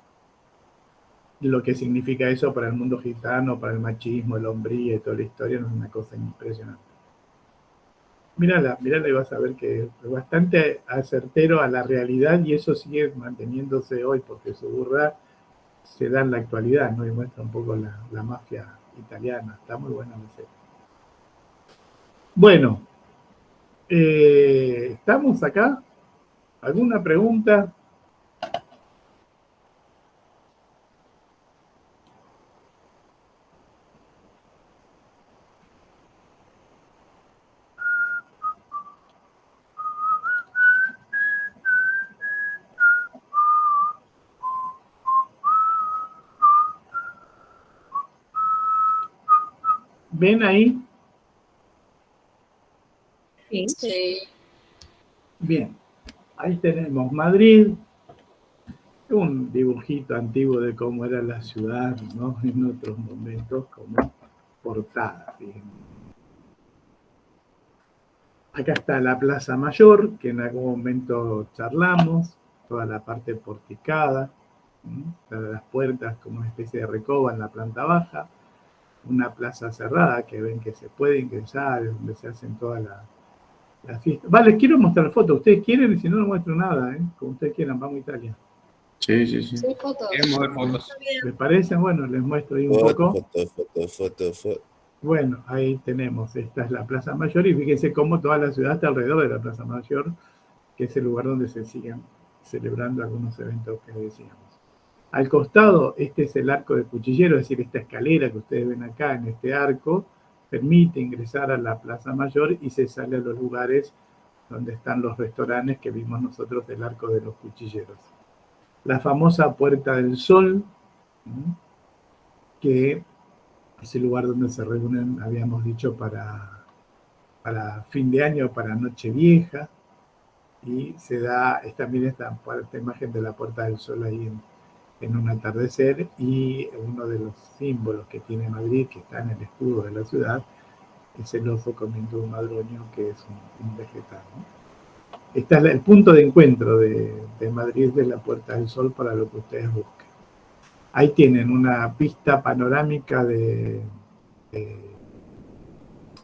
Lo que significa eso para el mundo gitano, para el machismo, el hombría y toda la historia, no es una cosa impresionante. Mírala y vas a ver que es bastante acertero a la realidad y eso sigue manteniéndose hoy, porque Suburra se da en la actualidad, ¿no? Y muestra un poco la mafia italiana. Está muy buena la serie. Bueno, ¿estamos acá? ¿Alguna pregunta? ¿Ven ahí? Sí. Sí. Bien, ahí tenemos Madrid, un dibujito antiguo de cómo era la ciudad, ¿no? En otros momentos como portada. Fíjense. Acá está la Plaza Mayor, que en algún momento charlamos, toda la parte porticada, las puertas como una especie de recoba en la planta baja, una plaza cerrada que ven que se puede ingresar, es donde se hacen todas las fiestas. Vale, les quiero mostrar fotos, ustedes quieren y si no, no muestro nada, como ustedes quieran, vamos a Italia. Sí, sí, sí. Sí, fotos. Queremos ver fotos. ¿Les parece? Bueno, les muestro ahí un poco. Foto. Bueno, ahí tenemos, esta es la Plaza Mayor y fíjense cómo toda la ciudad está alrededor de la Plaza Mayor, que es el lugar donde se siguen celebrando algunos eventos que decíamos. Al costado, este es el arco de Cuchillero, es decir, esta escalera que ustedes ven acá en este arco, permite ingresar a la Plaza Mayor y se sale a los lugares donde están los restaurantes que vimos nosotros del arco de los Cuchilleros. La famosa Puerta del Sol, que es el lugar donde se reúnen, habíamos dicho, para fin de año, para Nochevieja, y se da también esta imagen de la Puerta del Sol ahí en un atardecer, y uno de los símbolos que tiene Madrid, que está en el escudo de la ciudad, es el oso comiendo un madroño, que es un vegetal, ¿no? Este es el punto de encuentro de Madrid, de la Puerta del Sol, para lo que ustedes busquen. Ahí tienen una vista panorámica de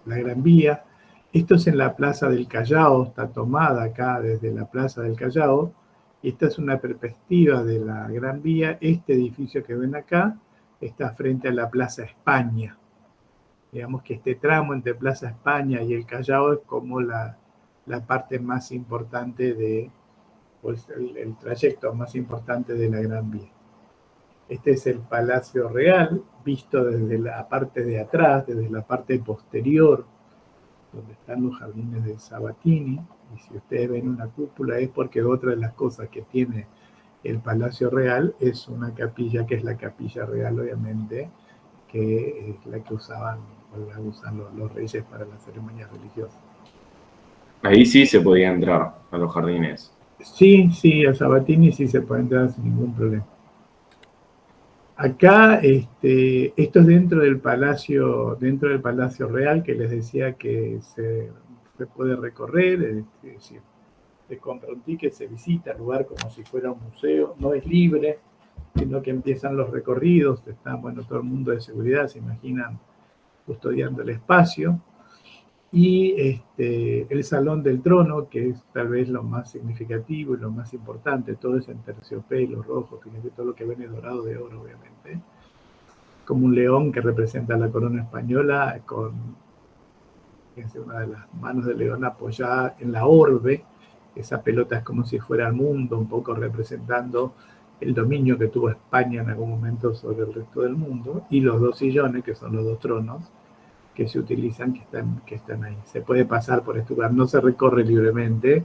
la Gran Vía. Esto es en la Plaza del Callao, está tomada acá desde la Plaza del Callao. Esta es una perspectiva de la Gran Vía. Este edificio que ven acá está frente a la Plaza España. Digamos que este tramo entre Plaza España y el Callao es como la parte más importante de, pues el trayecto más importante de la Gran Vía. Este es el Palacio Real, visto desde la parte de atrás, desde la parte posterior, donde están los jardines de Sabatini. Y si ustedes ven una cúpula es porque otra de las cosas que tiene el Palacio Real es una capilla, que es la Capilla Real, obviamente, que es la que usaban o la usan los reyes para las ceremonias religiosas. Ahí sí se podía entrar a los jardines. Sí, a Sabatini sí se puede entrar sin ningún problema. Acá, esto es dentro del Palacio Real, que les decía que se puede recorrer, es decir, se compra un ticket, se visita el lugar como si fuera un museo, no es libre, sino que empiezan los recorridos, está, bueno, todo el mundo de seguridad, se imaginan, custodiando el espacio, y el Salón del Trono, que es tal vez lo más significativo y lo más importante, todo es en terciopelo rojo, fíjense, todo lo que ven es dorado de oro, obviamente, como un león que representa la corona española, con, fíjense, una de las manos del león apoyada en la orbe. Esa pelota es como si fuera el mundo, un poco representando el dominio que tuvo España en algún momento sobre el resto del mundo, y los dos sillones, que son los dos tronos, que se utilizan, que están ahí. Se puede pasar por este lugar, no se recorre libremente.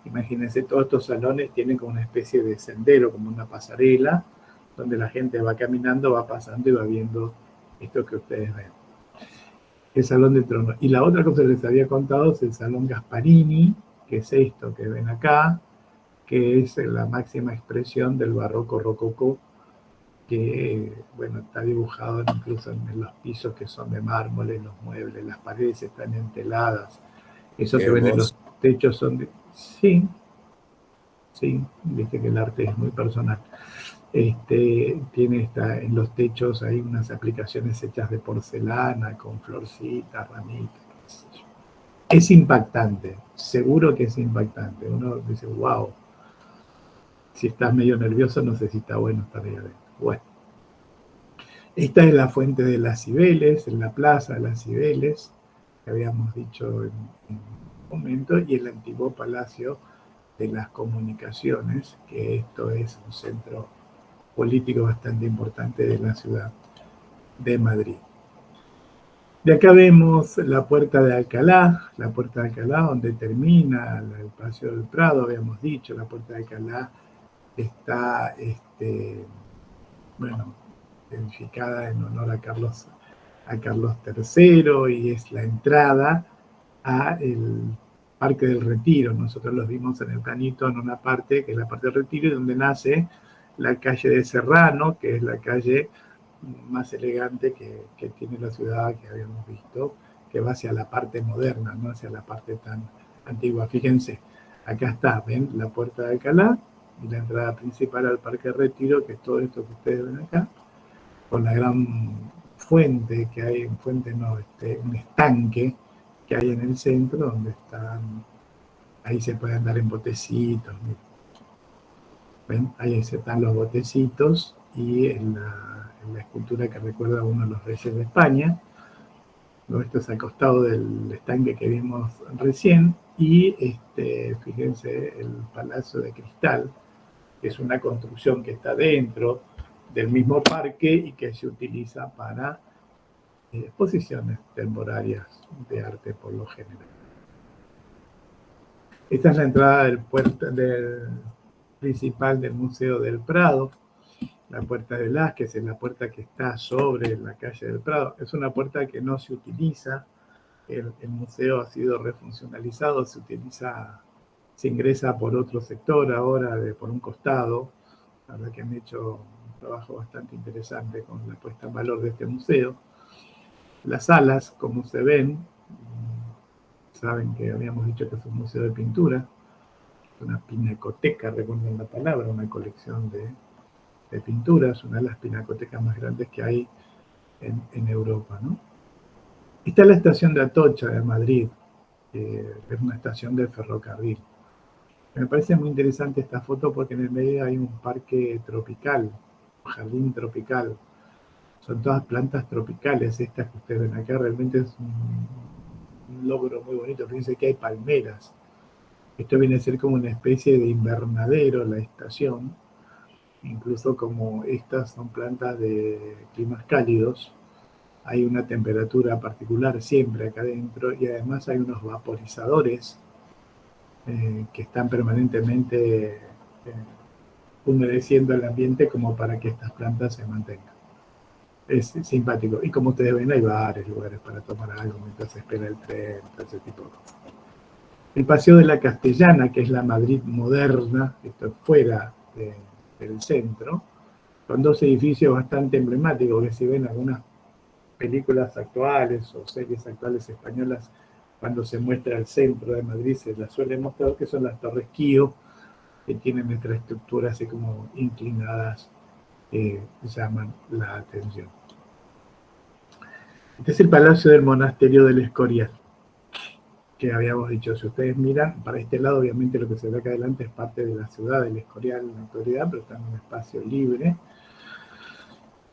Imagínense, todos estos salones tienen como una especie de sendero, como una pasarela, donde la gente va caminando, va pasando y va viendo esto que ustedes ven. El Salón del Trono. Y la otra cosa que les había contado es el Salón Gasparini, que es esto que ven acá, que es la máxima expresión del barroco rococó, que, bueno, está dibujado incluso en los pisos que son de mármol, en los muebles, las paredes están enteladas, eso que ven en los techos son de... Sí, viste que el arte es muy personal. Tiene en los techos hay unas aplicaciones hechas de porcelana, con florcitas, ramitas. Es impactante, seguro que es impactante. Uno dice, wow, si estás medio nervioso, no sé si está bueno estar ahí adentro. Bueno, esta es la fuente de las Cibeles, en la plaza de las Cibeles, que habíamos dicho en un momento, y el antiguo Palacio de las Comunicaciones, que esto es un centro político bastante importante de la ciudad de Madrid. De acá vemos la Puerta de Alcalá, donde termina el Paseo del Prado, habíamos dicho, la Puerta de Alcalá está, edificada en honor a Carlos III, y es la entrada a Parque del Retiro. Nosotros los vimos en el planito en una parte, que es la parte del Retiro, y donde nace la calle de Serrano, que es la calle más elegante que tiene la ciudad, que habíamos visto, que va hacia la parte moderna, no hacia la parte tan antigua. Fíjense, acá está, ven la puerta de Alcalá y la entrada principal al Parque Retiro, que es todo esto que ustedes ven acá, con la gran fuente que hay, un estanque que hay en el centro, donde están, ahí se puede andar en botecitos. ¿Ven? Ahí están los botecitos y en la escultura que recuerda a uno de los reyes de España. ¿No? Esto es al costado del estanque que vimos recién. Y fíjense el Palacio de Cristal, que es una construcción que está dentro del mismo parque y que se utiliza para exposiciones temporarias de arte por lo general. Esta es la entrada del principal del Museo del Prado, la Puerta de Velázquez, es la puerta que está sobre la calle del Prado. Es una puerta que no se utiliza, el museo ha sido refuncionalizado, se ingresa por otro sector ahora, por un costado. La verdad que han hecho un trabajo bastante interesante con la puesta en valor de este museo. Las salas, como se ven, saben que habíamos dicho que es un museo de pintura, una pinacoteca, recuerden la palabra, una colección de pinturas, una de las pinacotecas más grandes que hay en Europa, ¿no? Está la estación de Atocha de Madrid, es una estación del ferrocarril. Me parece muy interesante esta foto porque en el medio hay un parque tropical, un jardín tropical. Son todas plantas tropicales estas que ustedes ven acá, realmente es un logro muy bonito. Fíjense que hay palmeras. Esto viene a ser como una especie de invernadero, la estación. Incluso como estas son plantas de climas cálidos, hay una temperatura particular siempre acá adentro y además hay unos vaporizadores que están permanentemente humedeciendo el ambiente como para que estas plantas se mantengan. Es simpático. Y como ustedes ven, hay bares, lugares para tomar algo mientras se espera el tren, todo ese tipo de cosas. El Paseo de la Castellana, que es la Madrid moderna, esto es fuera del centro, con dos edificios bastante emblemáticos, que si ven algunas películas actuales o series actuales españolas, cuando se muestra el centro de Madrid se las suele mostrar, que son las Torres Kío, que tienen nuestra estructura así como inclinadas, llaman la atención. Este es el Palacio del Monasterio del Escorial, que habíamos dicho. Si ustedes miran, para este lado obviamente lo que se ve acá adelante es parte de la ciudad del Escorial en la actualidad, pero está en un espacio libre,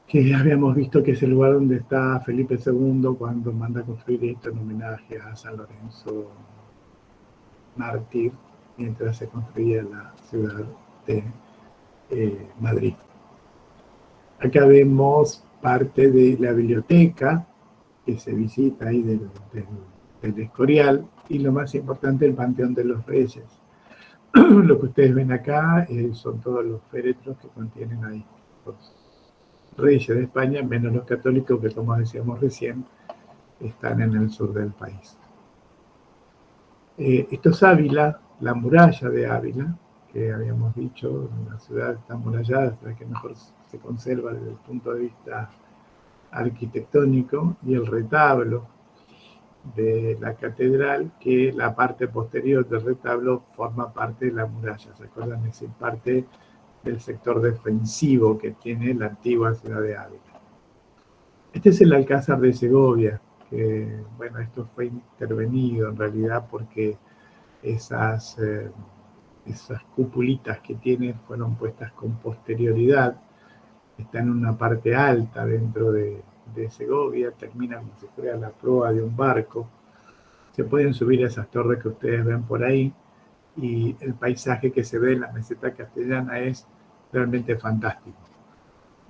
que habíamos visto que es el lugar donde está Felipe II cuando manda a construir esto en homenaje a San Lorenzo mártir, mientras se construía la ciudad de Madrid. Acá vemos parte de la biblioteca que se visita ahí del Escorial, y lo más importante, el Panteón de los Reyes. Lo que ustedes ven acá son todos los féretros que contienen ahí los reyes de España, menos los católicos que, como decíamos recién, están en el sur del país. Esto es Ávila, la muralla de Ávila, que habíamos dicho, una ciudad está amurallada, la que mejor se conserva desde el punto de vista arquitectónico, y el retablo de la catedral, que la parte posterior del retablo forma parte de la muralla. ¿Se acuerdan? Es parte del sector defensivo que tiene la antigua ciudad de Ávila. Este es el Alcázar de Segovia, que, bueno, esto fue intervenido en realidad porque esas cupulitas que tiene fueron puestas con posterioridad, está en una parte alta dentro de Segovia, termina como si fuera la proa de un barco. Se pueden subir a esas torres que ustedes ven por ahí, y el paisaje que se ve en la meseta castellana es realmente fantástico.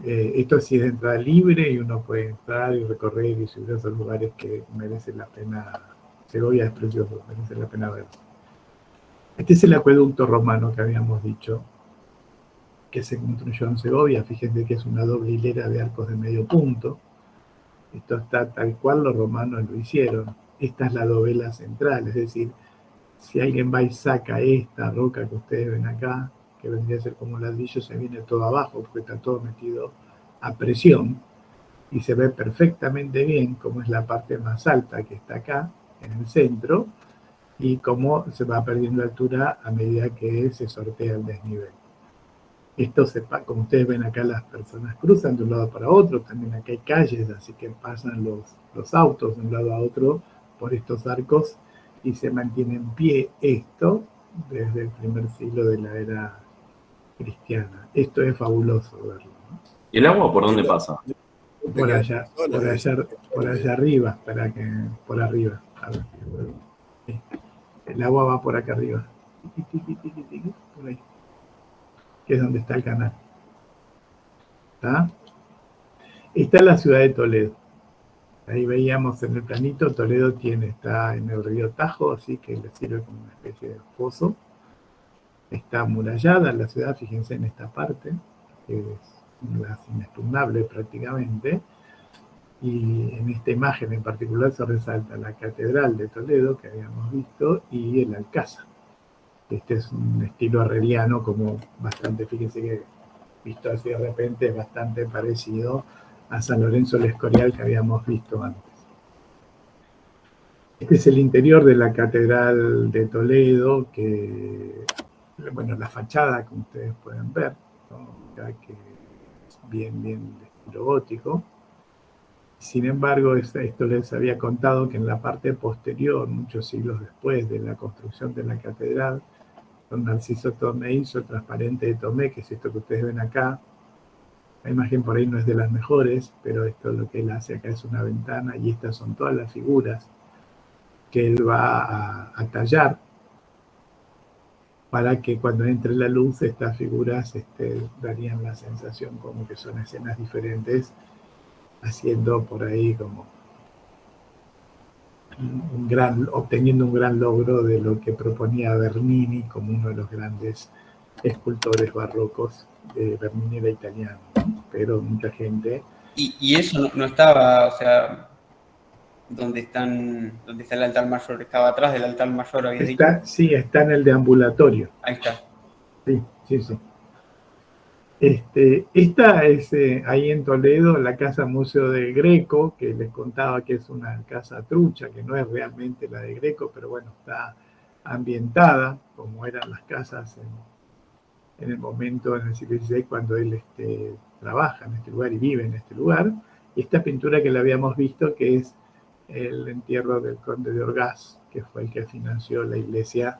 Esto sí es de entrada libre y uno puede entrar y recorrer y subir a esos lugares que merecen la pena. Segovia es precioso, merece la pena verlo. Este es el acueducto romano que habíamos dicho, que se construyó en Segovia. Fíjense que es una doble hilera de arcos de medio punto. Esto está tal cual los romanos lo hicieron. Esta es la dovela central, es decir, Si alguien va y saca esta roca que ustedes ven acá, que vendría a ser como un ladrillo, se viene todo abajo porque está todo metido a presión y se ve perfectamente bien cómo es la parte más alta que está acá, en el centro, y cómo se va perdiendo altura a medida que se sortea el desnivel. Esto como ustedes ven acá, las personas cruzan de un lado para otro, también acá hay calles, así que pasan los autos de un lado a otro por estos arcos y se mantiene en pie esto desde el primer siglo de la era cristiana. Esto es fabuloso verlo, ¿no? ¿Y el agua por dónde pasa? Por allá arriba, por arriba. A ver, sí. El agua va por acá arriba, por ahí, que es donde está el canal. ¿Está? Esta es la ciudad de Toledo. Ahí veíamos en el planito, Toledo está en el río Tajo, así que le sirve como una especie de foso. Está amurallada la ciudad, fíjense en esta parte, que es inexpugnable prácticamente. Y en esta imagen en particular se resalta la Catedral de Toledo, que habíamos visto, y el Alcázar. Este es un estilo herreriano, como bastante, fíjense que visto así de repente es bastante parecido a San Lorenzo el Escorial que habíamos visto antes. Este es el interior de la Catedral de Toledo, que, bueno, la fachada, como ustedes pueden ver, ¿no? Ya que es bien de estilo gótico. Sin embargo, esto les había contado que en la parte posterior, muchos siglos después de la construcción de la catedral, don Narciso Tomé hizo el transparente de Tomé, que es esto que ustedes ven acá. La imagen por ahí no es de las mejores, pero esto lo que él hace acá es una ventana y estas son todas las figuras que él va a tallar para que cuando entre la luz estas figuras darían la sensación como que son escenas diferentes, haciendo por ahí como obteniendo un gran logro de lo que proponía Bernini como uno de los grandes escultores barrocos. Bernini era italiano, ¿no? Pero mucha gente... Y eso no estaba, o sea, donde está el altar mayor, estaba atrás del altar mayor, había dicho. Sí, está en el deambulatorio. Ahí está. Sí. Esta es ahí en Toledo, la casa Museo del Greco, que les contaba que es una casa trucha, que no es realmente la de Greco, pero bueno, está ambientada como eran las casas en el momento, en el siglo XVI, cuando él trabaja en este lugar y vive en este lugar. Y esta pintura que le habíamos visto, que es el entierro del conde de Orgaz, que fue el que financió la iglesia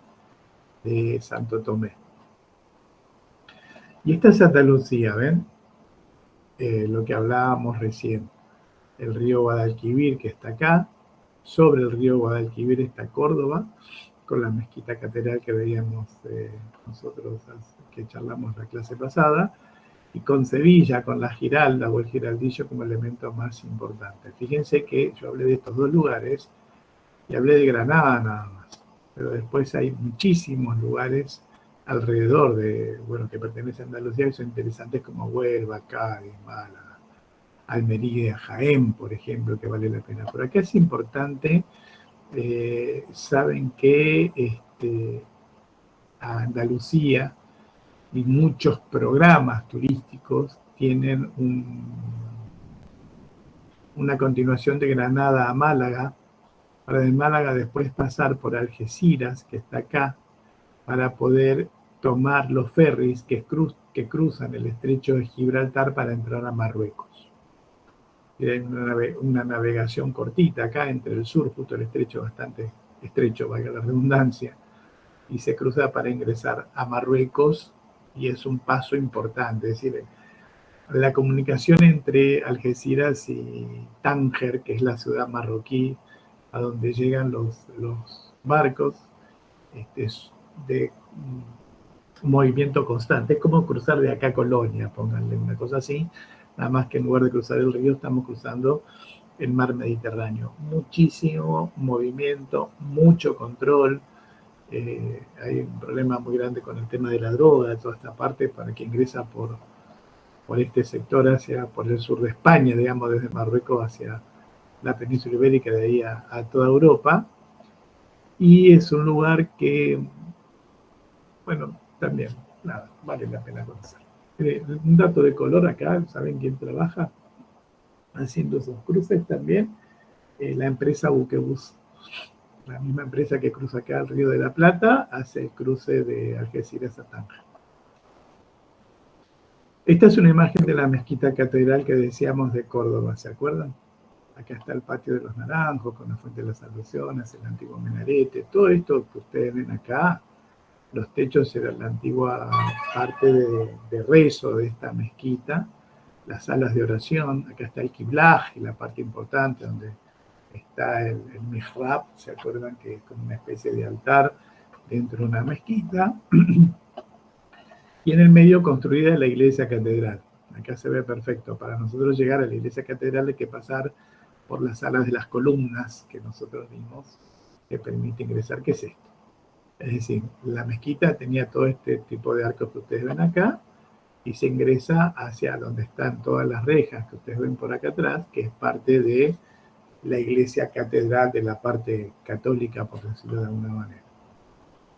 de Santo Tomé. Y esta es Santa Lucía, ¿ven? Lo que hablábamos recién. El río Guadalquivir, que está acá. Sobre el río Guadalquivir está Córdoba, con la mezquita catedral que veíamos nosotros que charlamos la clase pasada, y con Sevilla, con la Giralda o el Giraldillo como elemento más importante. Fíjense que yo hablé de estos dos lugares y hablé de Granada nada más, pero después hay muchísimos lugares alrededor que pertenecen a Andalucía, que son interesantes como Huelva, Cádiz, Málaga, Almería, Jaén, por ejemplo, que vale la pena. Por acá es importante, saben que a Andalucía y muchos programas turísticos tienen una continuación de Granada a Málaga, para de Málaga después pasar por Algeciras, que está acá, para poder tomar los ferries que cruzan el estrecho de Gibraltar para entrar a Marruecos. Y hay una navegación cortita acá entre el sur, justo el estrecho bastante estrecho, valga la redundancia, y se cruza para ingresar a Marruecos, y es un paso importante. Es decir, la comunicación entre Algeciras y Tánger, que es la ciudad marroquí a donde llegan los barcos, es de un movimiento constante. Es como cruzar de acá a Colonia, pónganle una cosa así, nada más que en lugar de cruzar el río estamos cruzando el mar Mediterráneo. Muchísimo movimiento, mucho control. Hay un problema muy grande con el tema de la droga, de toda esta parte, para que ingresa por este sector por el sur de España, digamos, desde Marruecos hacia la península ibérica, de ahí a toda Europa. Y es un lugar que, bueno, también, nada, vale la pena conocer. Un dato de color acá, ¿saben quién trabaja haciendo esos cruces también? La empresa Buquebus. La misma empresa que cruza acá el Río de la Plata hace el cruce de Algeciras a Tanga. Esta es una imagen de la mezquita catedral que decíamos de Córdoba, ¿se acuerdan? Acá está el patio de los Naranjos, con la fuente de las Alusiones, el antiguo minarete, todo esto que ustedes ven acá, los techos eran la antigua parte de rezo de esta mezquita, las salas de oración, acá está el qiblaj, la parte importante donde está el mihrab, ¿se acuerdan? Que es como una especie de altar dentro de una mezquita. Y en el medio construida la iglesia catedral. Acá se ve perfecto. Para nosotros llegar a la iglesia catedral hay que pasar por las salas de las columnas que nosotros vimos, que permite ingresar. ¿Qué es esto? Es decir, la mezquita tenía todo este tipo de arcos que ustedes ven acá, y se ingresa hacia donde están todas las rejas que ustedes ven por acá atrás, que es parte de la iglesia catedral de la parte católica, por decirlo de alguna manera.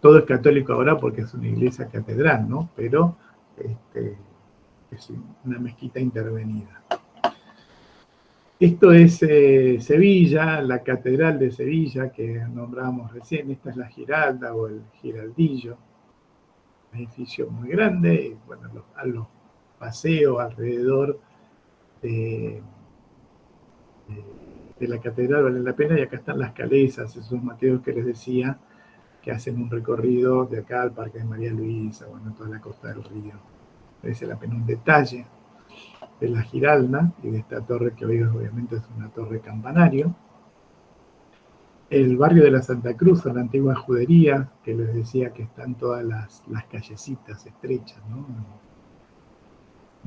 Todo es católico ahora porque es una iglesia catedral, ¿no? Pero es una mezquita intervenida. Esto es Sevilla, la catedral de Sevilla que nombrábamos recién. Esta es la Giralda o el Giraldillo, un edificio muy grande. Y, bueno, a los paseos alrededor de la catedral vale la pena. Y acá están las calesas, esos mateos que les decía, que hacen un recorrido de acá al Parque de María Luisa, bueno, toda la costa del río. Merece la pena un detalle de la Giralda y de esta torre que hoy obviamente es una torre campanario. El barrio de la Santa Cruz, la antigua judería, que les decía que están todas las callecitas estrechas, ¿no?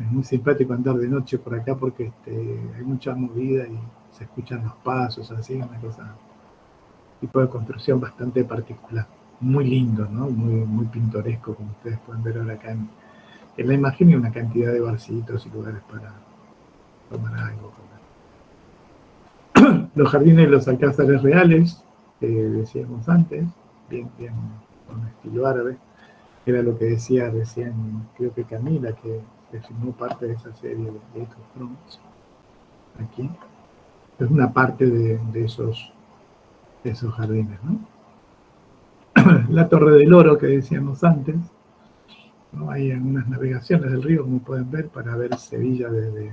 Es muy simpático andar de noche por acá porque hay mucha movida y se escuchan los pasos, así, una cosa, tipo de construcción bastante particular. Muy lindo, ¿no? Muy, muy pintoresco, como ustedes pueden ver ahora acá en la imagen, y una cantidad de barcitos y lugares para tomar algo. Los jardines de los alcázares reales, que decíamos antes, bien con estilo árabe, era lo que decía recién, creo que Camila, que filmó parte de esa serie de Game of Thrones. Aquí es una parte de esos jardines, ¿no? La Torre del Oro que decíamos antes, ¿no? Hay algunas navegaciones del río, como pueden ver, para ver Sevilla desde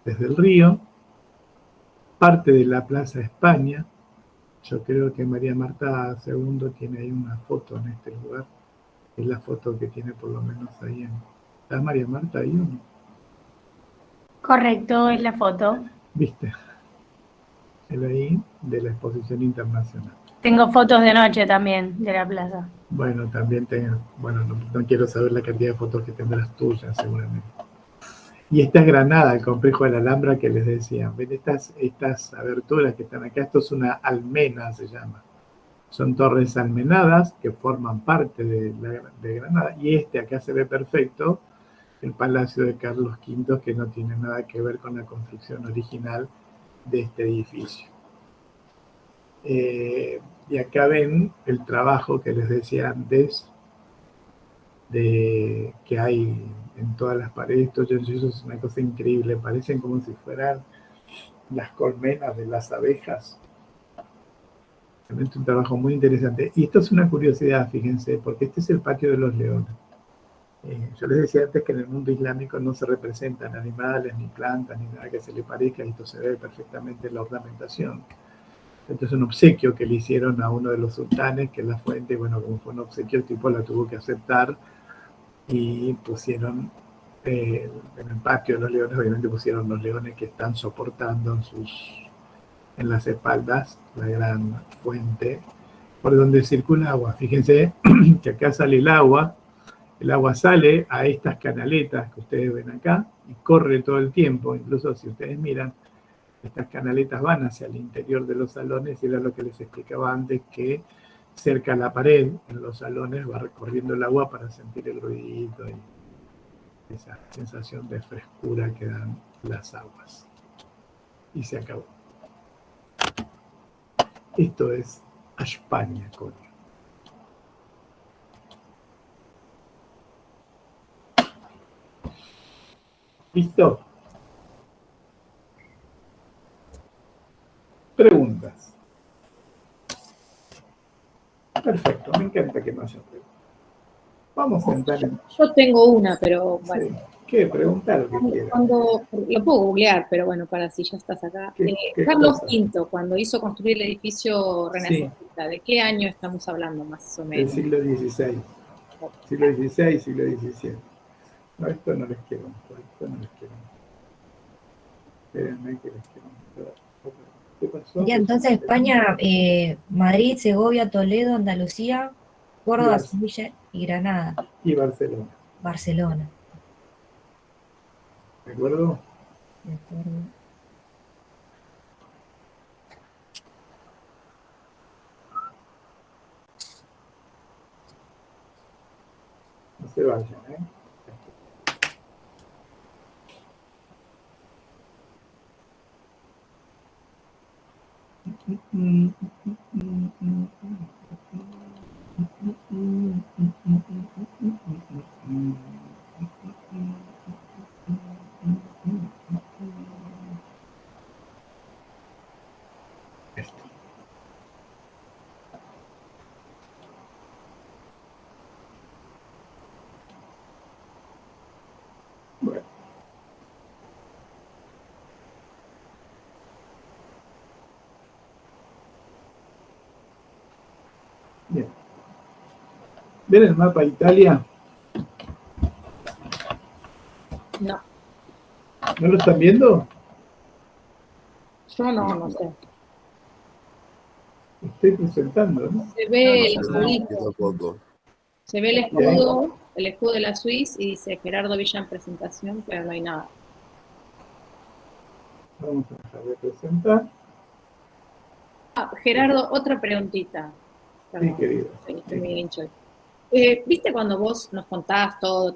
el río. Parte de la Plaza España. Yo creo que María Marta II tiene ahí una foto en este lugar. Es la foto que tiene por lo menos ahí. ¿Está María Marta ahí o no? Correcto, es la foto. ¿Viste? El ahí de la exposición internacional. Tengo fotos de noche también de la plaza. Bueno, también tengo. Bueno, no quiero saber la cantidad de fotos que tendrás tuyas, seguramente. Y esta es Granada, el complejo de la Alhambra que les decía. ¿Ven estas aberturas que están acá? Esto es una almena, se llama. Son torres almenadas que forman parte de Granada. Y acá se ve perfecto, el Palacio de Carlos V, que no tiene nada que ver con la construcción original de este edificio. Y acá ven el trabajo que les decía antes, que hay en todas las paredes. Esto es una cosa increíble, parecen como si fueran las colmenas de las abejas. Realmente un trabajo muy interesante. Y esto es una curiosidad, fíjense, porque este es el patio de los leones. Yo les decía antes que en el mundo islámico no se representan animales, ni plantas, ni nada que se le parezca, y esto se ve perfectamente en la ornamentación. Esto es un obsequio que le hicieron a uno de los sultanes, que es la fuente. Bueno, como fue un obsequio, el tipo la tuvo que aceptar, y pusieron en el patio de los leones, obviamente pusieron los leones que están soportando en las espaldas la gran fuente por donde circula agua. Fíjense que acá sale el agua sale a estas canaletas que ustedes ven acá y corre todo el tiempo. Incluso si ustedes miran, estas canaletas van hacia el interior de los salones, y era lo que les explicaba antes, que cerca a la pared, en los salones, va recorriendo el agua para sentir el ruidito y esa sensación de frescura que dan las aguas. Y se acabó. Esto es a España, coño. ¿Listo? Preguntas. Perfecto, me encanta que no haya preguntas. Vamos a entrar en... Yo tengo una, pero bueno. Sí. ¿Qué? Pregunta lo que quieras. Lo puedo googlear, pero bueno, para si ya estás acá. Carlos V, cuando hizo construir el edificio renacentista, sí. ¿De qué año estamos hablando más o menos? Del siglo XVI. Siglo XVI, siglo XVII. No, esto no les quiero mostrar, esto no les quiero mostrar. Espérenme que les quiero mostrar. ¿Qué pasó? Y entonces España, Madrid, Segovia, Toledo, Andalucía, Córdoba, Sevilla y Granada. Y Barcelona. Barcelona. ¿De acuerdo? De acuerdo. No se vayan, ¿eh? Esto. Bueno. Bien. ¿Ven el mapa de Italia? No. ¿No lo están viendo? Yo no sé. Estoy presentando, ¿no? Se ve el escudito. Se ve el escudo de la Suiza y dice Gerardo Villa en presentación, pero no hay nada. Vamos a dejar de presentar. Gerardo, otra preguntita. Sí, querido. Estoy muy hincho. ¿Viste cuando vos nos contás todo?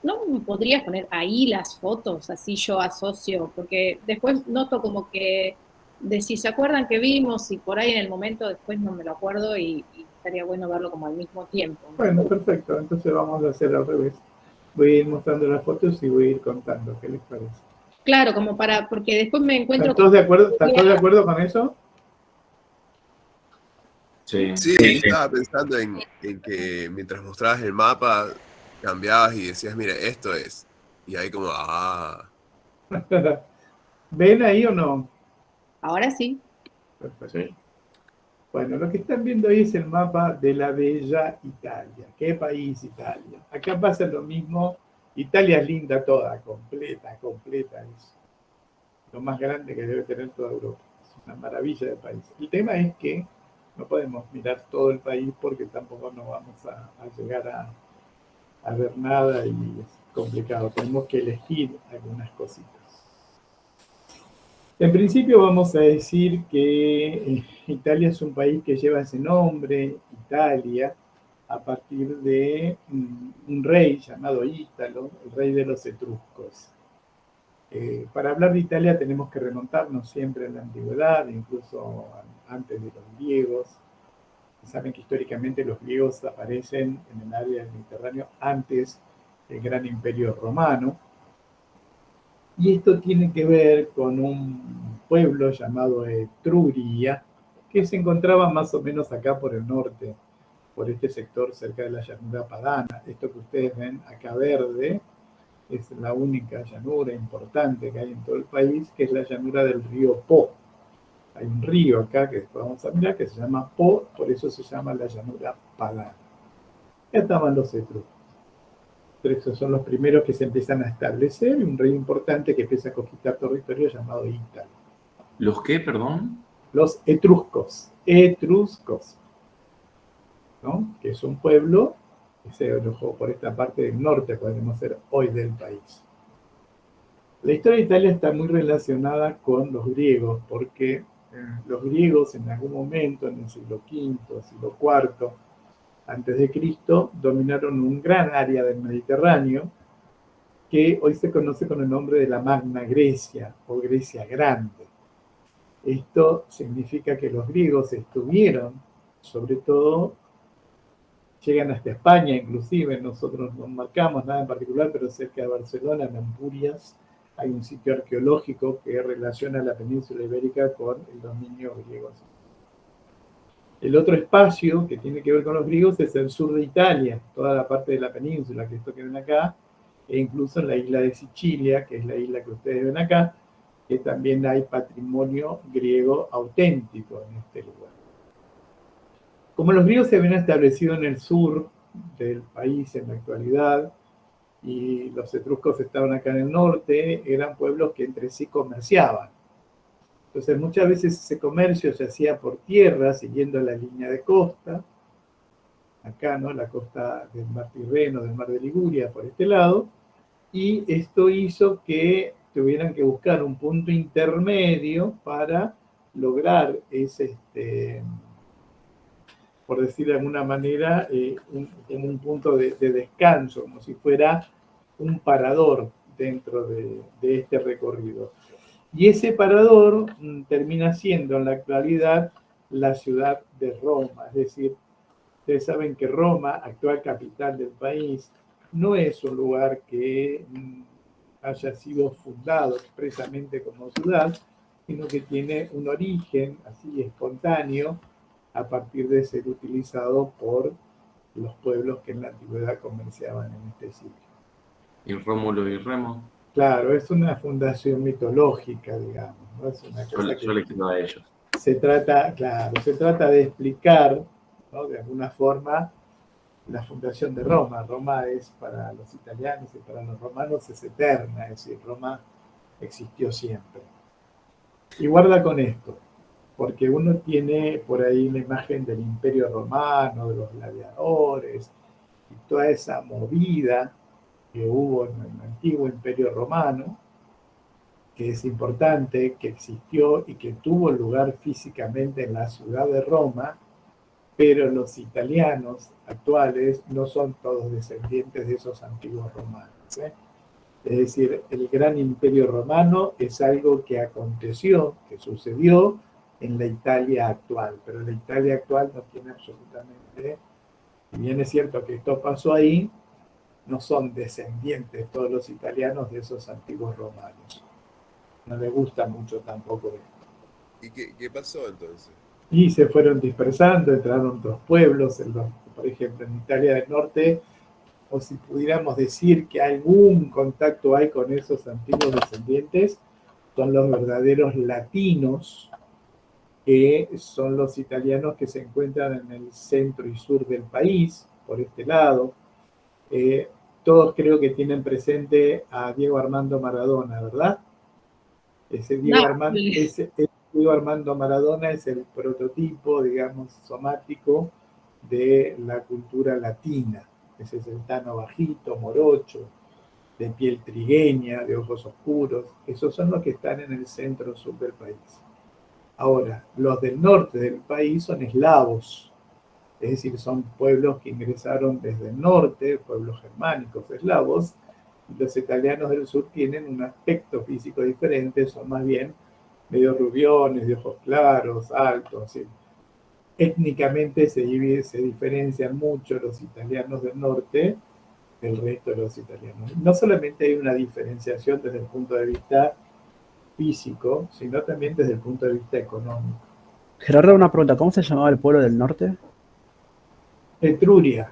¿No podrías poner ahí las fotos? Así yo asocio, porque después noto como que de si se acuerdan que vimos y por ahí en el momento después no me lo acuerdo y estaría bueno verlo como al mismo tiempo. Bueno, perfecto. Entonces vamos a hacer al revés. Voy a ir mostrando las fotos y voy a ir contando. ¿Qué les parece? Claro, como para, porque después me encuentro... ¿Están todos de acuerdo? ¿Están todos de acuerdo con eso? Sí, estaba pensando en que mientras mostrabas el mapa, cambiabas y decías, mira, esto es. Y ahí como, ¿Ven ahí o no? Ahora sí. Perfecto. Sí. Bueno, lo que están viendo ahí es el mapa de la bella Italia. ¿Qué país Italia? Acá pasa lo mismo. Italia es linda toda, completa. Es lo más grande que debe tener toda Europa. Es una maravilla de país. El tema es que no podemos mirar todo el país porque tampoco nos vamos a llegar a ver nada y es complicado. Tenemos que elegir algunas cositas. En principio vamos a decir que Italia es un país que lleva ese nombre, Italia, a partir de un rey llamado Ítalo, el rey de los etruscos. Para hablar de Italia tenemos que remontarnos siempre a la antigüedad, incluso antes de los griegos. Saben que históricamente los griegos aparecen en el área del Mediterráneo antes del gran imperio romano. Y esto tiene que ver con un pueblo llamado Etruria, que se encontraba más o menos acá por el norte, por este sector cerca de la llanura padana. Esto que ustedes ven acá verde es la única llanura importante que hay en todo el país, que es la llanura del río Po. Hay un río acá que después vamos a mirar que se llama Po, por eso se llama la llanura padana. Ya estaban los etruscos. Pero esos son los primeros que se empiezan a establecer y un rey importante que empieza a conquistar territorio llamado Ítalo. ¿Los qué, perdón? Los etruscos, ¿no? Que es un pueblo que se alojó por esta parte del norte, podemos ser hoy del país. La historia de Italia está muy relacionada con los griegos, porque los griegos en algún momento, en el siglo V, siglo IV, antes de Cristo, dominaron un gran área del Mediterráneo que hoy se conoce con el nombre de la Magna Grecia o Grecia Grande. Esto significa que los griegos estuvieron, sobre todo, llegan hasta España, inclusive, nosotros no marcamos nada en particular, pero cerca de Barcelona, en Ampurias, hay un sitio arqueológico que relaciona la península ibérica con el dominio griego. El otro espacio que tiene que ver con los griegos es el sur de Italia, toda la parte de la península, que esto que ven acá, e incluso en la isla de Sicilia, que es la isla que ustedes ven acá, que también hay patrimonio griego auténtico en este lugar. Como los griegos se habían establecido en el sur del país en la actualidad, y los etruscos estaban acá en el norte, eran pueblos que entre sí comerciaban. Entonces muchas veces ese comercio se hacía por tierra, siguiendo la línea de costa, acá, ¿no? La costa del mar Tirreno, del mar de Liguria, por este lado, y esto hizo que tuvieran que buscar un punto intermedio para lograr ese, por decir de alguna manera, un punto de descanso, como si fuera un parador dentro de este recorrido. Y ese parador termina siendo en la actualidad la ciudad de Roma. Es decir, ustedes saben que Roma, actual capital del país, no es un lugar que haya sido fundado expresamente como ciudad, sino que tiene un origen así espontáneo a partir de ser utilizado por los pueblos que en la antigüedad comerciaban en este sitio. ¿Y Rómulo y Remo? Claro, es una fundación mitológica, digamos, ¿no? Es una cosa yo le quiero a ellos. Se trata de explicar, ¿no? De alguna forma, la fundación de Roma. Roma es para los italianos y para los romanos es eterna, es decir, Roma existió siempre. Y guarda con esto, porque uno tiene por ahí la imagen del Imperio Romano, de los gladiadores, y toda esa movida que hubo en el antiguo Imperio Romano, que es importante, que existió y que tuvo lugar físicamente en la ciudad de Roma, pero los italianos actuales no son todos descendientes de esos antiguos romanos, ¿eh? Es decir, el gran Imperio Romano es algo que aconteció, que sucedió en la Italia actual, pero la Italia actual no tiene absolutamente, si bien es cierto que esto pasó ahí, no son descendientes todos los italianos de esos antiguos romanos. No les gusta mucho tampoco esto. ¿Y qué pasó entonces? Y se fueron dispersando, entraron otros pueblos, por ejemplo, en Italia del Norte, o si pudiéramos decir que algún contacto hay con esos antiguos descendientes, son los verdaderos latinos, que son los italianos que se encuentran en el centro y sur del país, por este lado. Todos creo que tienen presente a Diego Armando Maradona, ¿verdad? Diego Armando Maradona es el prototipo, digamos, somático de la cultura latina. Ese es el tano bajito, morocho, de piel trigueña, de ojos oscuros. Esos son los que están en el centro-sur del país. Ahora, los del norte del país son eslavos, es decir, son pueblos que ingresaron desde el norte, pueblos germánicos eslavos. Los italianos del sur tienen un aspecto físico diferente, son más bien medio rubiones, de ojos claros, altos. ¿Sí? Étnicamente se diferencian mucho los italianos del norte del resto de los italianos. No solamente hay una diferenciación desde el punto de vista físico, sino también desde el punto de vista económico. Gerardo, una pregunta, ¿cómo se llamaba el pueblo del norte? Etruria.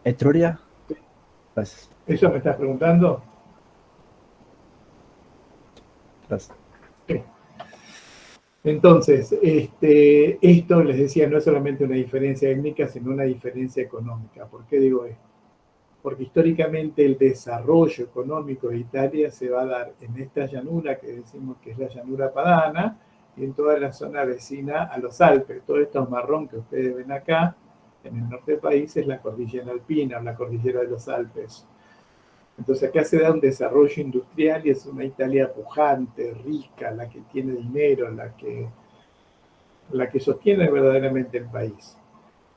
¿Etruria? Sí. Gracias. ¿Eso me estás preguntando? Gracias. Sí. Entonces, esto les decía, no es solamente una diferencia étnica, sino una diferencia económica. ¿Por qué digo esto? Porque históricamente el desarrollo económico de Italia se va a dar en esta llanura que decimos que es la llanura padana y en toda la zona vecina a los Alpes. Todo esto marrón que ustedes ven acá, en el norte del país, es la cordillera alpina, la cordillera de los Alpes. Entonces acá se da un desarrollo industrial y es una Italia pujante, rica, la que tiene dinero, la que sostiene verdaderamente el país.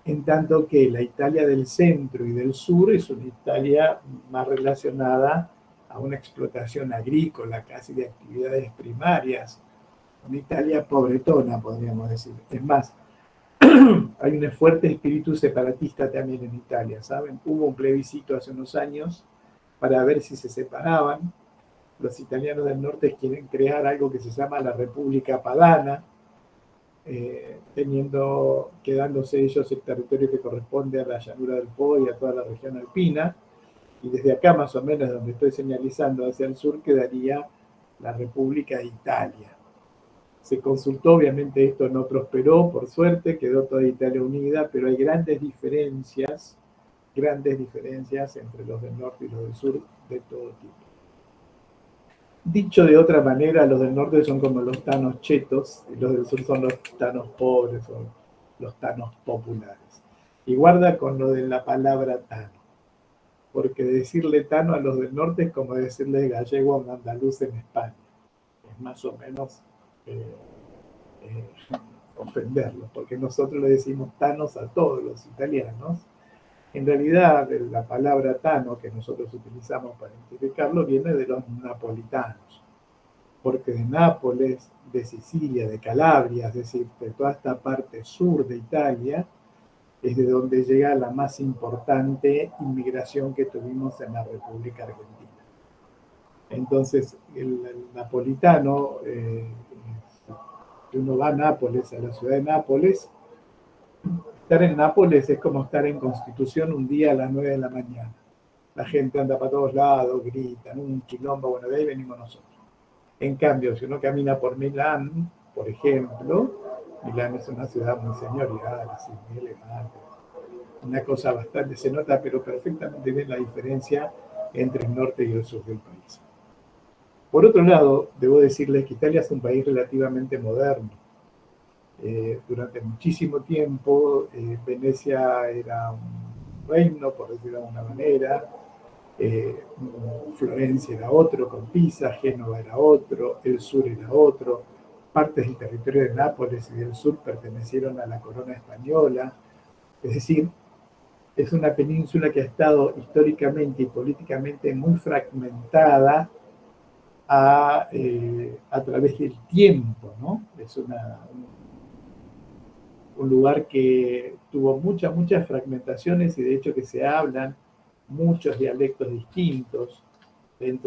En tanto que la Italia del centro y del sur es una Italia más relacionada a una explotación agrícola, casi de actividades primarias, una Italia pobretona, podríamos decir. Es más, hay un fuerte espíritu separatista también en Italia, ¿saben? Hubo un plebiscito hace unos años para ver si se separaban. Los italianos del norte quieren crear algo que se llama la República Padana, quedándose ellos el territorio que corresponde a la llanura del Po y a toda la región alpina, y desde acá más o menos donde estoy señalizando hacia el sur quedaría la República de Italia. Se consultó, obviamente esto no prosperó, por suerte, quedó toda Italia unida, pero hay grandes diferencias entre los del norte y los del sur de todo tipo. Dicho de otra manera, los del norte son como los tanos chetos y los del sur son los tanos pobres o los tanos populares. Y guarda con lo de la palabra tano, porque decirle tano a los del norte es como decirle gallego a un andaluz en España. Es más o menos ofenderlos, porque nosotros le decimos tanos a todos los italianos. En realidad, la palabra tano que nosotros utilizamos para identificarlo viene de los napolitanos, porque de Nápoles, de Sicilia, de Calabria, es decir, de toda esta parte sur de Italia, es de donde llega la más importante inmigración que tuvimos en la República Argentina. Entonces, el napolitano, uno va a Nápoles, a la ciudad de Nápoles. Estar en Nápoles es como estar en Constitución un día a las 9 de la mañana. La gente anda para todos lados, gritan, un quilombo, bueno, de ahí venimos nosotros. En cambio, si uno camina por Milán, por ejemplo, Milán es una ciudad muy señorial, así, muy elegante. Una cosa bastante, se nota, pero perfectamente bien la diferencia entre el norte y el sur del país. Por otro lado, debo decirles que Italia es un país relativamente moderno. Durante muchísimo tiempo, Venecia era un reino, por decirlo de alguna manera, Florencia era otro, con Pisa, Génova era otro, el sur era otro, partes del territorio de Nápoles y del sur pertenecieron a la corona española. Es decir, es una península que ha estado históricamente y políticamente muy fragmentada a través del tiempo, ¿no? Es un lugar que tuvo muchas fragmentaciones y de hecho que se hablan muchos dialectos distintos en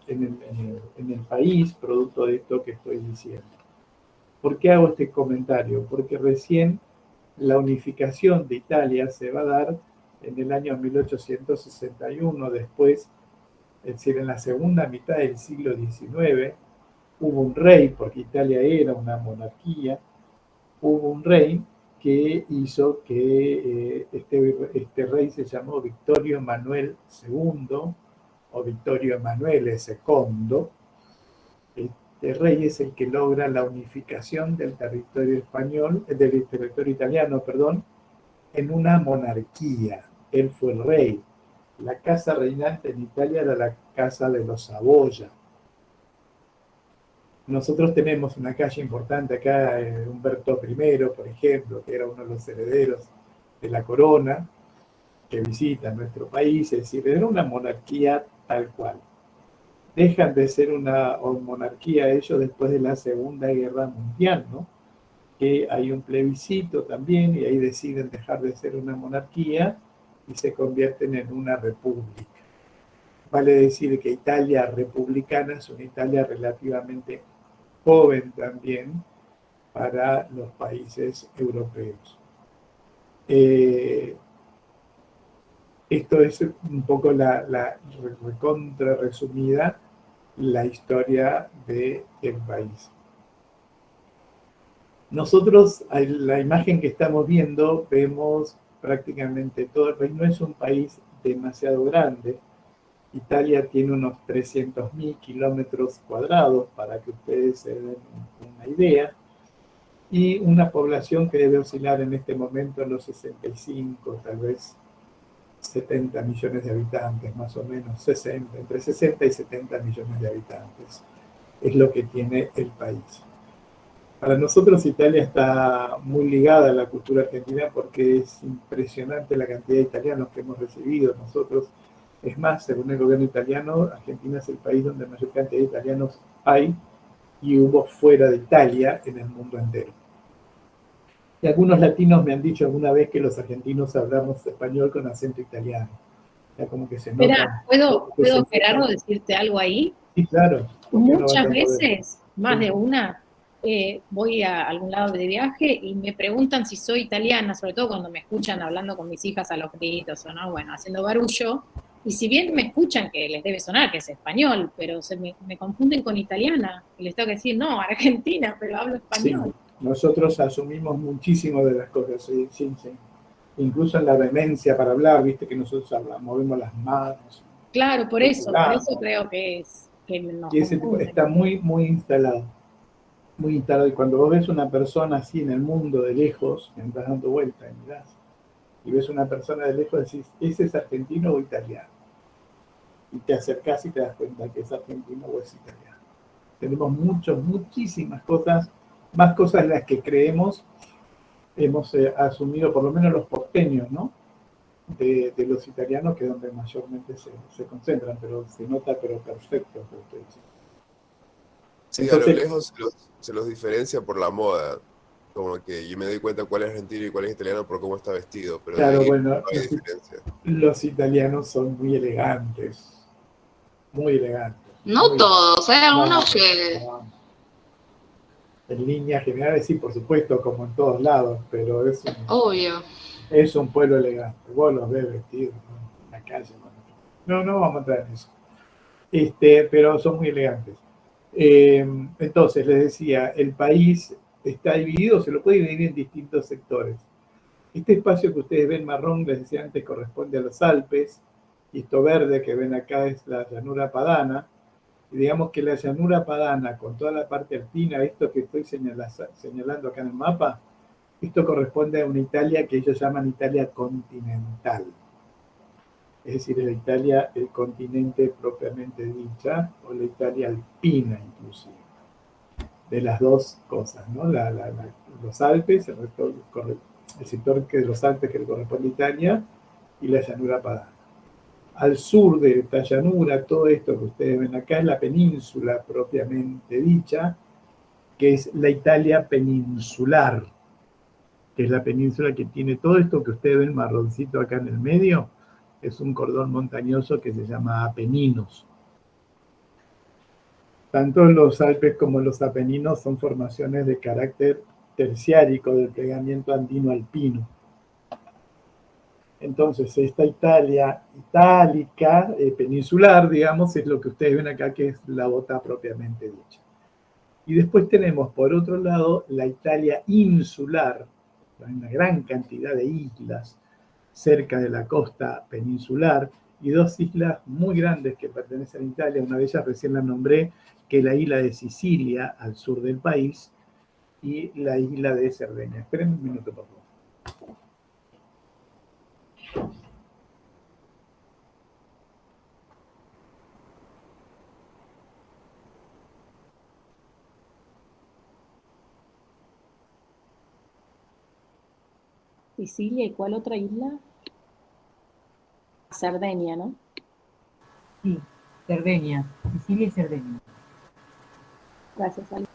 el país, producto de esto que estoy diciendo. ¿Por qué hago este comentario? Porque recién la unificación de Italia se va a dar en el año 1861, después, es decir, en la segunda mitad del siglo XIX, hubo un rey, porque Italia era una monarquía, hubo un rey que hizo que este rey se llamó Vittorio Emanuele II o Vittorio Emanuele II. Este rey es el que logra la unificación del territorio español, del territorio italiano, perdón, en una monarquía. Él fue el rey. La casa reinante en Italia era la casa de los Saboya. Nosotros tenemos una calle importante acá, Humberto I, por ejemplo, que era uno de los herederos de la corona, que visita nuestro país, es decir, era una monarquía tal cual. Dejan de ser una monarquía ellos después de la Segunda Guerra Mundial, ¿no? Que hay un plebiscito también y ahí deciden dejar de ser una monarquía y se convierten en una república. Vale decir que Italia republicana es una Italia relativamente joven también para los países europeos. Esto es un poco la recontra resumida la historia del país. Nosotros, en la imagen que estamos viendo, vemos prácticamente todo el país. No es un país demasiado grande. Italia tiene unos 300.000 kilómetros cuadrados, para que ustedes se den una idea, y una población que debe oscilar en este momento en los 65, tal vez 70 millones de habitantes, más o menos, entre 60 y 70 millones de habitantes. Es lo que tiene el país. Para nosotros Italia está muy ligada a la cultura argentina porque es impresionante la cantidad de italianos que hemos recibido nosotros. Es más, según el gobierno italiano, Argentina es el país donde mayor cantidad de italianos hay y hubo fuera de Italia en el mundo entero. Y algunos latinos me han dicho alguna vez que los argentinos hablamos español con acento italiano. Ya como que se nota. Espera, ¿puedo Gerardo, decirte algo ahí? Sí, claro. Muchas veces, más de una, voy a algún lado de viaje y me preguntan si soy italiana, sobre todo cuando me escuchan hablando con mis hijas a los gritos o no, bueno, haciendo barullo. Y si bien me escuchan que les debe sonar que es español, pero me confunden con italiana. Y les tengo que decir, no, argentina, pero hablo español. Sí, nosotros asumimos muchísimo de las cosas, sí. Incluso en la vehemencia para hablar, viste que nosotros movemos las manos. Claro, por eso creo que es. Y ese tipo está muy, muy instalado. Muy instalado. Y cuando vos ves una persona así en el mundo de lejos, mientras dando vuelta y mirás, y ves una persona de lejos, decís, ¿ese es argentino o italiano? Y te acercás y te das cuenta que es argentino o es italiano. Tenemos muchísimas cosas, más cosas de las que creemos, hemos asumido, por lo menos los porteños, ¿no? De los italianos, que es donde mayormente se concentran, pero se nota, pero perfecto. Sí, entonces, a lo lejos se los diferencia por la moda. Como que yo me doy cuenta cuál es argentino y cuál es italiano por cómo está vestido, pero claro, de ahí bueno, no hay diferencia. Los italianos son muy elegantes. Muy elegantes. No muy todos, hay algunos que... En líneas generales, sí, por supuesto, como en todos lados, pero es obvio. Es un pueblo elegante. Vos los ves vestidos, ¿no? En la calle. No vamos a entrar en eso. Pero son muy elegantes. Entonces, les decía, el país está dividido, se lo puede dividir en distintos sectores. Este espacio que ustedes ven marrón, les decía antes, corresponde a los Alpes, y esto verde que ven acá es la llanura padana, y digamos que la llanura padana, con toda la parte alpina, esto que estoy señalando acá en el mapa, esto corresponde a una Italia que ellos llaman Italia continental. Es decir, la Italia, el continente propiamente dicha, o la Italia alpina inclusive. De las dos cosas, ¿no? Los Alpes, el sector de los Alpes que le corresponde a Italia, y la llanura padana. Al sur de esta llanura, todo esto que ustedes ven acá es la península propiamente dicha, que es la Italia peninsular, que es la península que tiene todo esto que ustedes ven marroncito acá en el medio, es un cordón montañoso que se llama Apeninos. Tanto los Alpes como los Apeninos son formaciones de carácter terciárico del plegamiento andino-alpino. Entonces, esta Italia itálica, peninsular, digamos, es lo que ustedes ven acá, que es la bota propiamente dicha. Y después tenemos, por otro lado, la Italia insular, hay una gran cantidad de islas cerca de la costa peninsular, y dos islas muy grandes que pertenecen a Italia, una de ellas recién la nombré, que es la isla de Sicilia, al sur del país, y la isla de Cerdeña. Esperen un minuto, por favor. Sicilia, ¿y cuál otra isla? Cerdeña, ¿no? Sí, Cerdeña, Sicilia y Cerdeña. Gracias, Ale.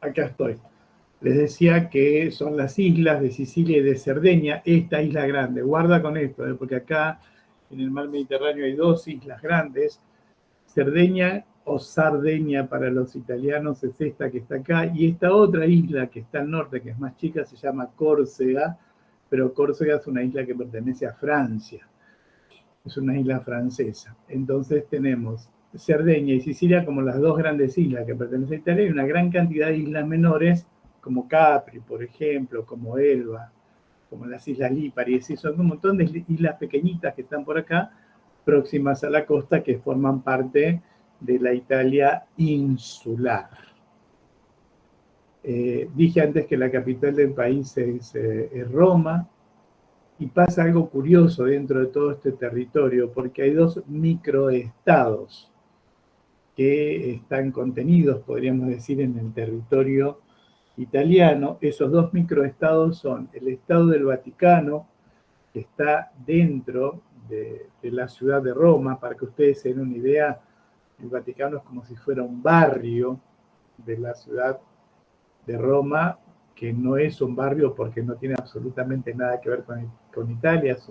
Acá estoy. Les decía que son las islas de Sicilia y de Cerdeña, esta isla grande. Guarda con esto, porque acá en el mar Mediterráneo hay dos islas grandes. Cerdeña o Sardeña para los italianos es esta que está acá, y esta otra isla que está al norte, que es más chica, se llama Córcega, pero Córcega es una isla que pertenece a Francia. Es una isla francesa. Entonces tenemos Cerdeña y Sicilia como las dos grandes islas que pertenecen a Italia, y una gran cantidad de islas menores, como Capri, por ejemplo, como Elba, como las Islas Lipari, es decir, son un montón de islas pequeñitas que están por acá, próximas a la costa, que forman parte de la Italia insular. Dije antes que la capital del país es Roma, y pasa algo curioso dentro de todo este territorio, porque hay dos microestados que están contenidos, podríamos decir, en el territorio italiano. Esos dos microestados son el Estado del Vaticano, que está dentro de la ciudad de Roma. Para que ustedes se den una idea, el Vaticano es como si fuera un barrio de la ciudad de Roma, que no es un barrio porque no tiene absolutamente nada que ver con Italia, es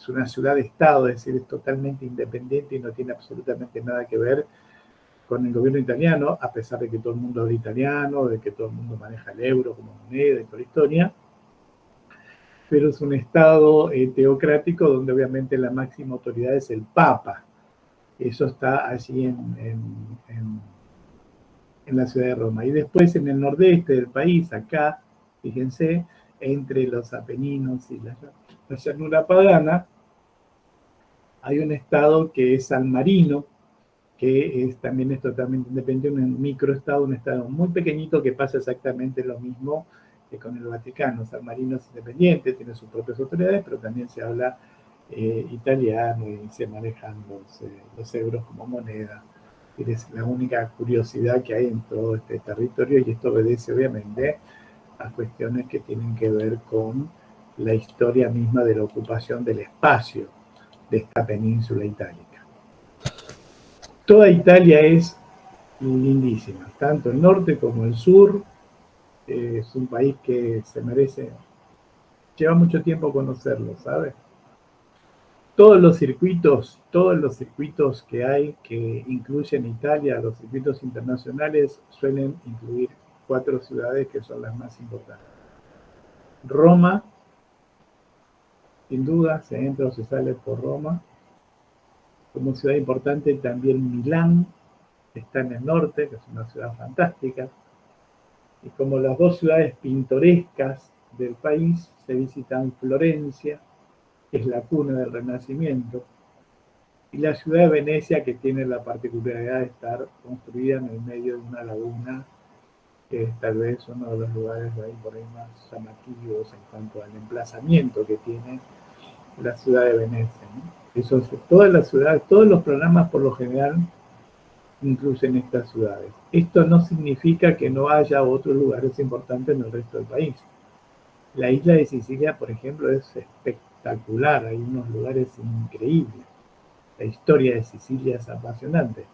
una ciudad-estado, es decir, es totalmente independiente y no tiene absolutamente nada que ver con el gobierno italiano, a pesar de que todo el mundo habla italiano, de que todo el mundo maneja el euro como moneda y toda la historia. Pero es un estado teocrático donde obviamente la máxima autoridad es el Papa. Eso está allí en la ciudad de Roma. Y después en el nordeste del país, acá, fíjense, entre los Apeninos y la llanura padana, hay un estado que es San Marino, que también es totalmente independiente, un microestado, un estado muy pequeñito que pasa exactamente lo mismo que con el Vaticano. San Marino es independiente, tiene sus propias autoridades, pero también se habla italiano y se manejan los euros como moneda. Es la única curiosidad que hay en todo este territorio, y esto obedece obviamente a cuestiones que tienen que ver con la historia misma de la ocupación del espacio de esta península itálica. Toda Italia es lindísima, tanto el norte como el sur. Es un país que se merece, lleva mucho tiempo conocerlo, ¿sabes? Todos los circuitos que hay que incluyen Italia, los circuitos internacionales, suelen incluir 4 ciudades que son las más importantes. Roma, sin duda, se entra o se sale por Roma. Como ciudad importante también Milán, que está en el norte, que es una ciudad fantástica. Y como las 2 ciudades pintorescas del país, se visitan Florencia, que es la cuna del Renacimiento, y la ciudad de Venecia, que tiene la particularidad de estar construida en el medio de una laguna, que es tal vez uno de los lugares ahí por ahí más llamativos en cuanto al emplazamiento que tiene la ciudad de Venecia, ¿no? Eso es, todas las ciudades, todos los programas por lo general incluyen estas ciudades. Esto no significa que no haya otros lugares importantes en el resto del país. La isla de Sicilia, por ejemplo, es espectacular, hay unos lugares increíbles. La historia de Sicilia es apasionante.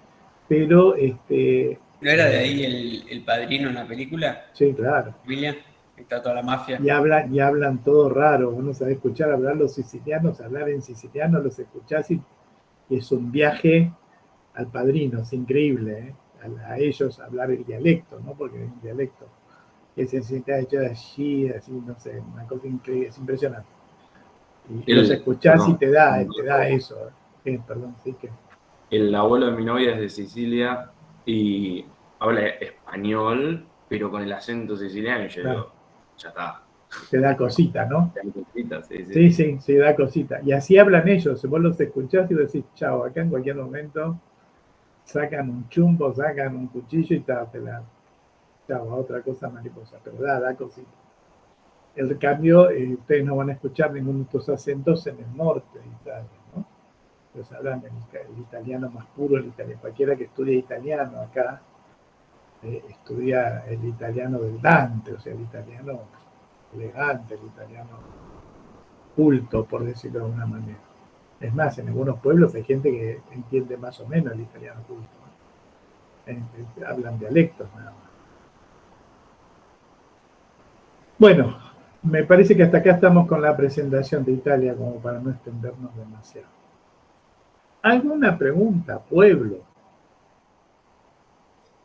Pero ¿no era de ahí el padrino en la película? Sí, claro. Emilia, está toda la mafia. Y hablan todo raro. Uno sabe escuchar hablar los sicilianos, hablar en siciliano, los escuchás y es un viaje al padrino, es increíble, ¿eh? A ellos hablar el dialecto, ¿no? Porque es un dialecto que se siente hecho de allí, así, no sé, una cosa increíble, es impresionante. Y los escuchás y te da eso. Perdón, sí que. El abuelo de mi novia es de Sicilia y habla español, pero con el acento siciliano, y yo digo, ya está. Te da cosita, ¿no? Te da cosita, sí. Sí, da cosita. Y así hablan ellos, vos los escuchás y decís, chao, acá en cualquier momento sacan un chumbo, sacan un cuchillo y chao, a otra cosa mariposa, pero da cosita. El cambio, ustedes no van a escuchar ninguno de estos acentos en el norte de Italia, ¿no? Pues hablan el italiano más puro, el italiano. Cualquiera que estudie italiano acá estudia el italiano del Dante, o sea, el italiano elegante, el italiano culto, por decirlo de alguna manera. Es más, en algunos pueblos hay gente que entiende más o menos el italiano culto, ¿no? Hablan dialectos nada más. Bueno, me parece que hasta acá estamos con la presentación de Italia, como para no extendernos demasiado. ¿Alguna pregunta, pueblo?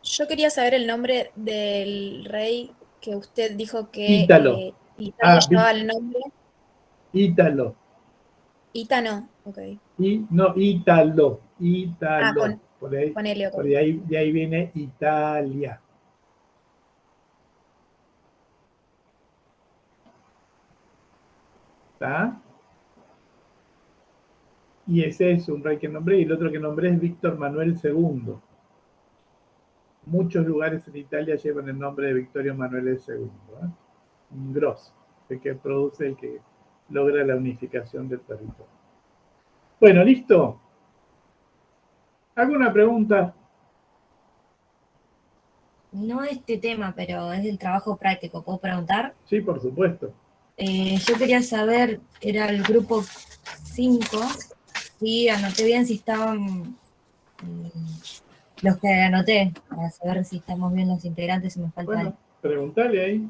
Yo quería saber el nombre del rey que usted dijo que Ítalo. Italia llevaba el nombre. Ítalo. Ítano, ok. No, Ítalo. Con Helio. De ahí viene Italia. ¿Está? Y ese es un rey que nombré, y el otro que nombré es Víctor Manuel II. muchos lugares en Italia llevan el nombre de Vittorio Emanuele II. Un grosso, el que produce, el que logra la unificación del territorio. Bueno, ¿listo? ¿Alguna pregunta? No de este tema, pero es del trabajo práctico. ¿Puedo preguntar? Sí, por supuesto. Yo quería saber, era el grupo 5, si anoté bien si estaban los que anoté, para saber si estamos bien los integrantes, si me falta Bueno, algo. preguntale ahí.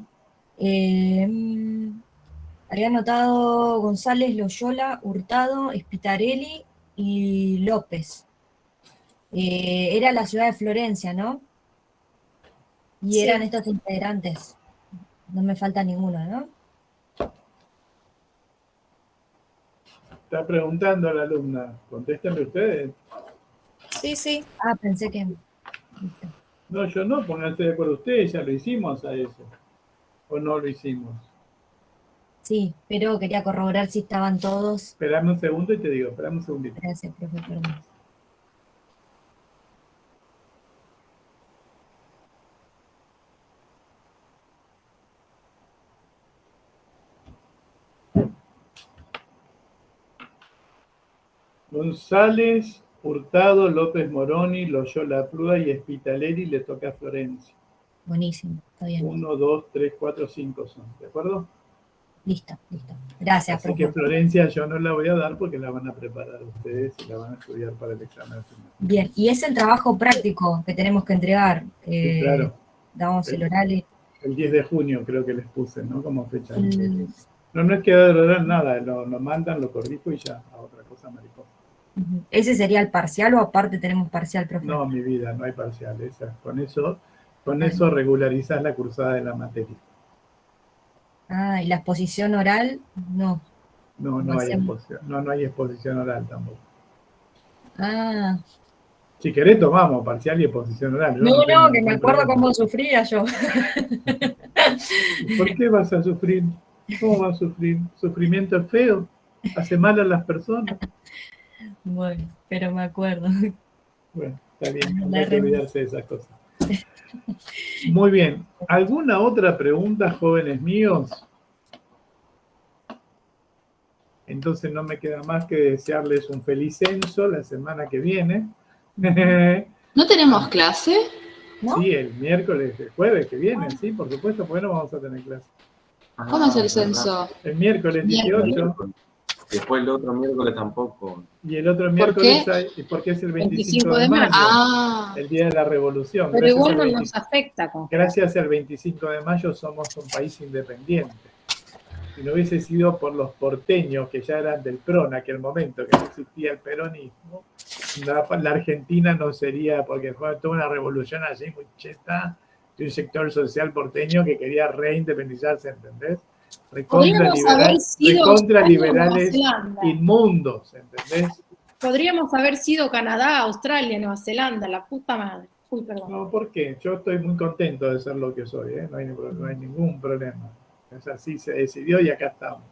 Había anotado González, Loyola, Hurtado, Spitarelli y López. Era la ciudad de Florencia, ¿no? Y Sí. eran estos integrantes. No me falta ninguno, ¿no? Está preguntando a la alumna. Contéstenle ustedes. Sí, sí. Ah, pensé que... No, yo no, pónganse de acuerdo ustedes, ya lo hicimos a eso. ¿O no lo hicimos? Sí, pero quería corroborar si estaban todos. Esperame un segundo y te digo, esperame un segundito. Gracias, profe, perdón. González, Hurtado, López Moroni, Loyola Pruda y Spitalelli le toca a Florencia. Buenísimo, está bien. 1, 2, 3, 4, 5 son, ¿de acuerdo? Listo. Gracias, Así profe. que Florencia yo no la voy a dar porque la van a preparar ustedes y la van a estudiar para el examen final. Bien, y es el trabajo práctico que tenemos que entregar. Sí, claro. Damos el oral y... El 10 de junio creo que les puse, ¿no? Como fecha. No es que dar oral nada, lo mandan, lo corrijo y ya, a otra cosa mariposa. ¿Ese sería el parcial o aparte tenemos parcial, profe? No, mi vida, no hay parcial. Con eso regularizás la cursada de la materia. Ah, ¿y la exposición oral? No. No hay exposición oral tampoco. Ah. Si querés tomamos parcial y exposición oral. No, que me acuerdo cómo sufría yo. ¿Por qué vas a sufrir? ¿Cómo vas a sufrir? ¿Sufrimiento es feo? ¿Hace mal a las personas? Bueno, pero me acuerdo. Bueno, está bien, no hay que olvidarse de esas cosas. Muy bien. ¿Alguna otra pregunta, jóvenes míos? Entonces no me queda más que desearles un feliz censo la semana que viene. ¿No tenemos clase? ¿No? Sí, el miércoles, el jueves que viene, sí, por supuesto, porque no vamos a tener clase. ¿Cuándo es el censo? El miércoles 18. Después el otro miércoles tampoco. Y el otro miércoles, porque es el 25 de mayo, el Día de la Revolución. Pero igual no nos afecta. Gracias al 25 de mayo somos un país independiente. Si no hubiese sido por los porteños, que ya eran del PRO en aquel momento, que no existía el peronismo, la Argentina no sería, porque fue toda una revolución allí muy cheta, de un sector social porteño que quería reindependizarse, ¿entendés? Recontra liberales inmundos, ¿entendés? Podríamos haber sido Canadá, Australia, Nueva Zelanda, la puta madre. Uy, perdón. No, ¿por qué? Yo estoy muy contento de ser lo que soy, ¿eh? No hay ningún problema. Es así, se decidió y acá estamos.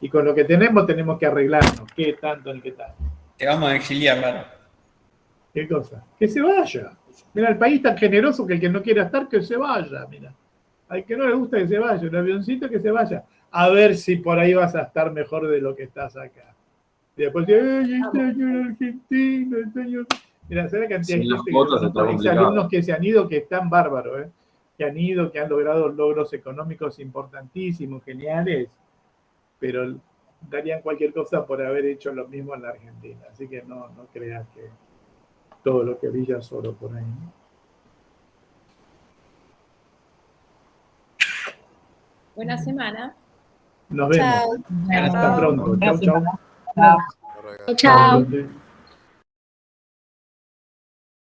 Y con lo que tenemos que arreglarnos. ¿Qué tanto ni qué tanto? Te vamos a exiliar, Lara. ¿Qué cosa? Que se vaya. Mira, el país tan generoso que el que no quiera estar, que se vaya, mira. Al que no le gusta que se vaya, un avioncito que se vaya. A ver si por ahí vas a estar mejor de lo que estás acá. Y después te extraño en Argentina, extraño. Mira, ¿sabes la cantidad de alumnos que se han ido que están bárbaros, ¿eh? Que han ido, que han logrado logros económicos importantísimos, geniales, pero darían cualquier cosa por haber hecho lo mismo en la Argentina. Así que no creas que todo lo que brilla es oro por ahí, ¿no? Buena semana. Nos vemos. Chao. Hasta pronto. Chau, chau. Chao.